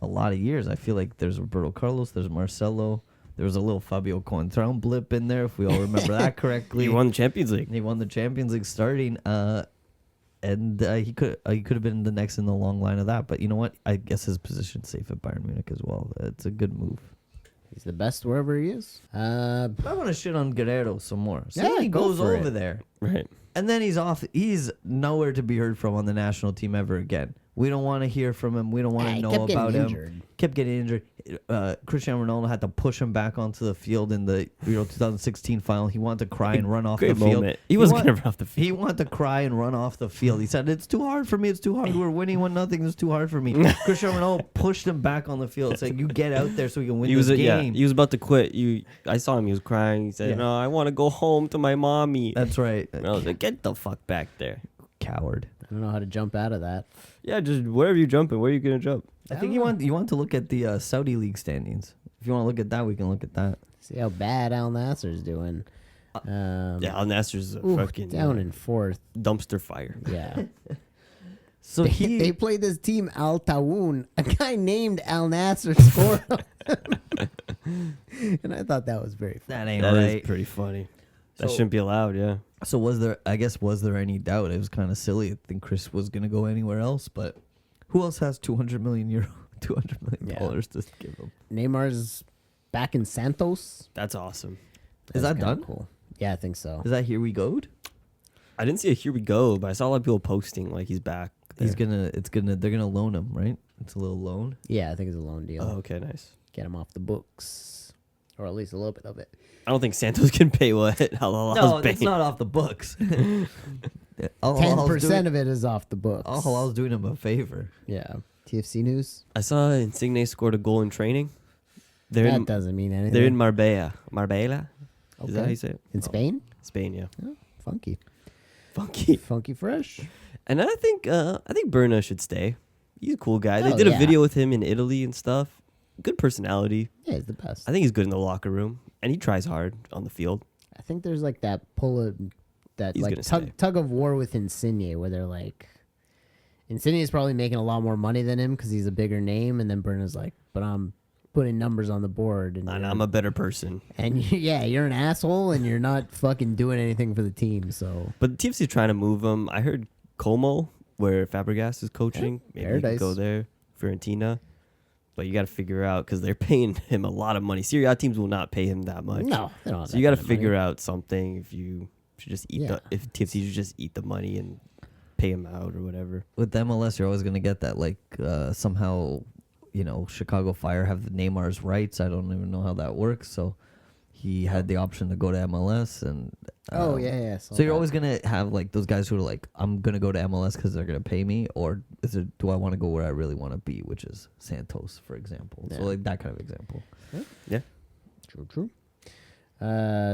Speaker 1: a lot of years. I feel like there's Roberto Carlos. There's Marcelo. There was a little Fabio Coentrao blip in there, if we all remember that correctly.
Speaker 2: He won the Champions League.
Speaker 1: He won the Champions League starting, and he could have been the next in the long line of that. But you know what? I guess his position's safe at Bayern Munich as well. It's a good move.
Speaker 3: He's the best wherever he is.
Speaker 1: I want to shit on Guerrero some more. So
Speaker 3: Yeah,
Speaker 1: he
Speaker 3: go
Speaker 1: goes
Speaker 3: for
Speaker 1: over
Speaker 3: it.
Speaker 1: there,
Speaker 2: Right.
Speaker 1: and then he's off. He's nowhere to be heard from on the national team ever again. We don't want to hear from him. We don't want to
Speaker 3: He
Speaker 1: know
Speaker 3: kept getting
Speaker 1: about him.
Speaker 3: injured.
Speaker 1: Kept getting injured. Cristiano Ronaldo had to push him back onto the field in the 2016 final. He wanted to cry and run off the
Speaker 2: Great
Speaker 1: field.
Speaker 2: moment. He wasn't going to run off the field.
Speaker 1: He wanted to cry and run off the field. He said, "It's too hard for me. It's too hard. We're winning 1-0. It's too hard for me." Cristiano Ronaldo pushed him back on the field, saying, "You get out there so we can win this game."
Speaker 2: He was about to quit. I saw him. He was crying. He said,
Speaker 1: Yeah.
Speaker 2: "No, I want to go home to my mommy."
Speaker 1: That's right.
Speaker 2: And I was like, "Get the fuck back there."
Speaker 1: Coward.
Speaker 3: I don't know how to jump out of that.
Speaker 2: Yeah, just wherever you jumping, where are you gonna jump?
Speaker 1: I think you want to look at the Saudi league standings. If you want to look at that, we can look at that.
Speaker 3: See how bad Al Nasser's doing.
Speaker 2: Yeah, Al Nasser's a
Speaker 3: Oof,
Speaker 2: fucking
Speaker 3: down in fourth.
Speaker 2: dumpster fire.
Speaker 3: Yeah.
Speaker 1: So
Speaker 3: They played this team Al Tawoun. A guy named Al Nasser scored on them. And I thought that was very funny.
Speaker 1: that ain't
Speaker 2: That is
Speaker 1: right.
Speaker 2: pretty funny. That
Speaker 1: So-
Speaker 2: shouldn't be allowed. Yeah.
Speaker 1: So was there any doubt? It was kind of silly. I think Chris was gonna go anywhere else, but who else has 200 million euro, 200 million
Speaker 3: Yeah.
Speaker 1: dollars to give him?
Speaker 3: Neymar's back in Santos.
Speaker 2: That's awesome.
Speaker 1: Is
Speaker 3: That's
Speaker 1: that
Speaker 3: kinda
Speaker 1: done?
Speaker 3: Cool. Yeah, I think so.
Speaker 1: Is that here we go?
Speaker 2: I didn't see a here we go, but I saw a lot of people posting like he's back.
Speaker 1: They're
Speaker 2: there.
Speaker 1: gonna loan him, right? It's a little loan.
Speaker 3: Yeah, I think it's a loan deal.
Speaker 2: Oh, okay, nice.
Speaker 3: Get him off the books. Or at least a little bit of it.
Speaker 2: I don't think Santos can pay what Al
Speaker 1: No,
Speaker 2: Hilal's
Speaker 1: it's
Speaker 2: paying.
Speaker 1: not off the books.
Speaker 3: 10% of it is off the books.
Speaker 1: Al Hilal's doing him a favor.
Speaker 3: Yeah. TFC news?
Speaker 2: I saw Insigne scored a goal in training. They're
Speaker 3: That
Speaker 2: in,
Speaker 3: doesn't mean anything.
Speaker 2: they're in Marbella. Marbella? Is that how
Speaker 3: Okay.
Speaker 2: you say it?
Speaker 3: In Spain?
Speaker 2: Spain, yeah.
Speaker 3: Oh, funky.
Speaker 2: Funky.
Speaker 3: Funky fresh.
Speaker 2: And I think Berna should stay. He's a cool guy. They
Speaker 3: Oh,
Speaker 2: did a
Speaker 3: yeah.
Speaker 2: video with him in Italy and stuff. Good personality.
Speaker 3: Yeah, he's the best.
Speaker 2: I think he's good in the locker room, and he tries hard on the field.
Speaker 3: I think there's like that that
Speaker 2: He's
Speaker 3: like
Speaker 2: gonna stay.
Speaker 3: tug of war with Insigne, where they're like, Insigne is probably making a lot more money than him because he's a bigger name, and then Bruno's like, but I'm putting numbers on the board, and
Speaker 2: And I'm a better person.
Speaker 3: yeah, you're an asshole, and you're not fucking doing anything for the team. So
Speaker 2: But the TFC's trying to move him. I heard Como, where Fabregas is coaching. Maybe he
Speaker 3: Paradise.
Speaker 2: could go there. Fiorentina. But you got to figure out, because they're paying him a lot of money. Serie A teams will not pay him that much.
Speaker 3: no, they don't have
Speaker 2: So
Speaker 3: that
Speaker 2: you got to
Speaker 3: kind of money.
Speaker 2: figure out something if you should just eat
Speaker 3: Yeah.
Speaker 2: if TFC should just eat the money and pay him out or whatever.
Speaker 1: With MLS, you're always gonna get that. Like somehow, Chicago Fire have the Neymar's rights. I don't even know how that works. So he had the option to go to MLS, and
Speaker 3: Oh yeah.
Speaker 1: So you're always gonna have like those guys who are like, I'm gonna go to MLS because they're gonna pay me, or is it, do I want to go where I really want to be, which is Santos, for example.
Speaker 3: Yeah.
Speaker 1: So like that kind of example.
Speaker 2: Yeah.
Speaker 3: True.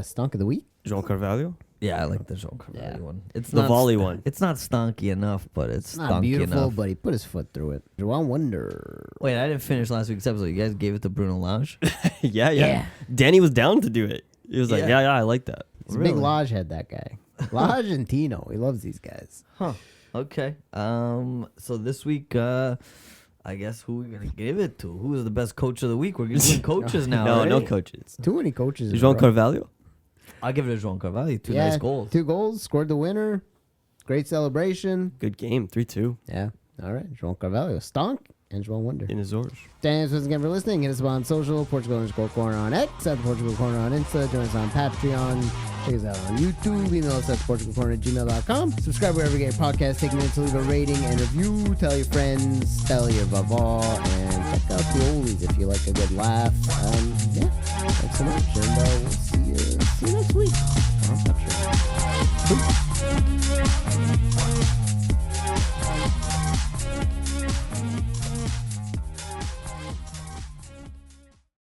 Speaker 3: Stunk of the week.
Speaker 2: João Carvalho?
Speaker 1: Yeah, I like the Jean Carvalho
Speaker 3: Yeah.
Speaker 1: one. It's
Speaker 2: The
Speaker 1: not
Speaker 2: volley one.
Speaker 1: It's not stonky enough, but it's
Speaker 3: Not
Speaker 1: stonky
Speaker 3: beautiful,
Speaker 1: enough.
Speaker 3: but he put his foot through it. João Wonder.
Speaker 1: Wait, I didn't finish last week's episode. You guys gave it to Bruno Lage?
Speaker 2: yeah.
Speaker 3: Yeah.
Speaker 2: Danny was down to do it. He was like,
Speaker 1: Yeah.
Speaker 2: yeah, I like that.
Speaker 3: He's a
Speaker 1: Really?
Speaker 3: big Lodge head, that guy. Lodge and Tino. He loves these guys.
Speaker 1: Huh. Okay. So this week, I guess who we're gonna give it to? Who is the best coach of the week? We're doing coaches now.
Speaker 2: No,
Speaker 1: right?
Speaker 2: no coaches.
Speaker 3: Too many coaches. in a
Speaker 2: João
Speaker 3: row.
Speaker 2: Carvalho?
Speaker 1: I'll give it to Jean Carvalho. Two
Speaker 3: Yeah,
Speaker 1: nice goals.
Speaker 3: 2 goals. Scored the winner. Great celebration.
Speaker 2: Good game. 3-2
Speaker 3: Yeah. All right. João Carvalho. Stonk and João Wonder.
Speaker 2: in Azores.
Speaker 3: Thanks once again for listening. Hit us up on social, Portugal_Corner on X, at the Portugal Corner on Insta. Join us on Patreon. Check us out on YouTube. Email us at portugalcorner@gmail.com. Subscribe wherever you get your podcast. Take a minute to leave a rating and review. Tell your friends. Tell your above all. And check out the oldies if you like a good laugh. Yeah. Thanks so much. And we'll see you next week. I'm not sure. Peace.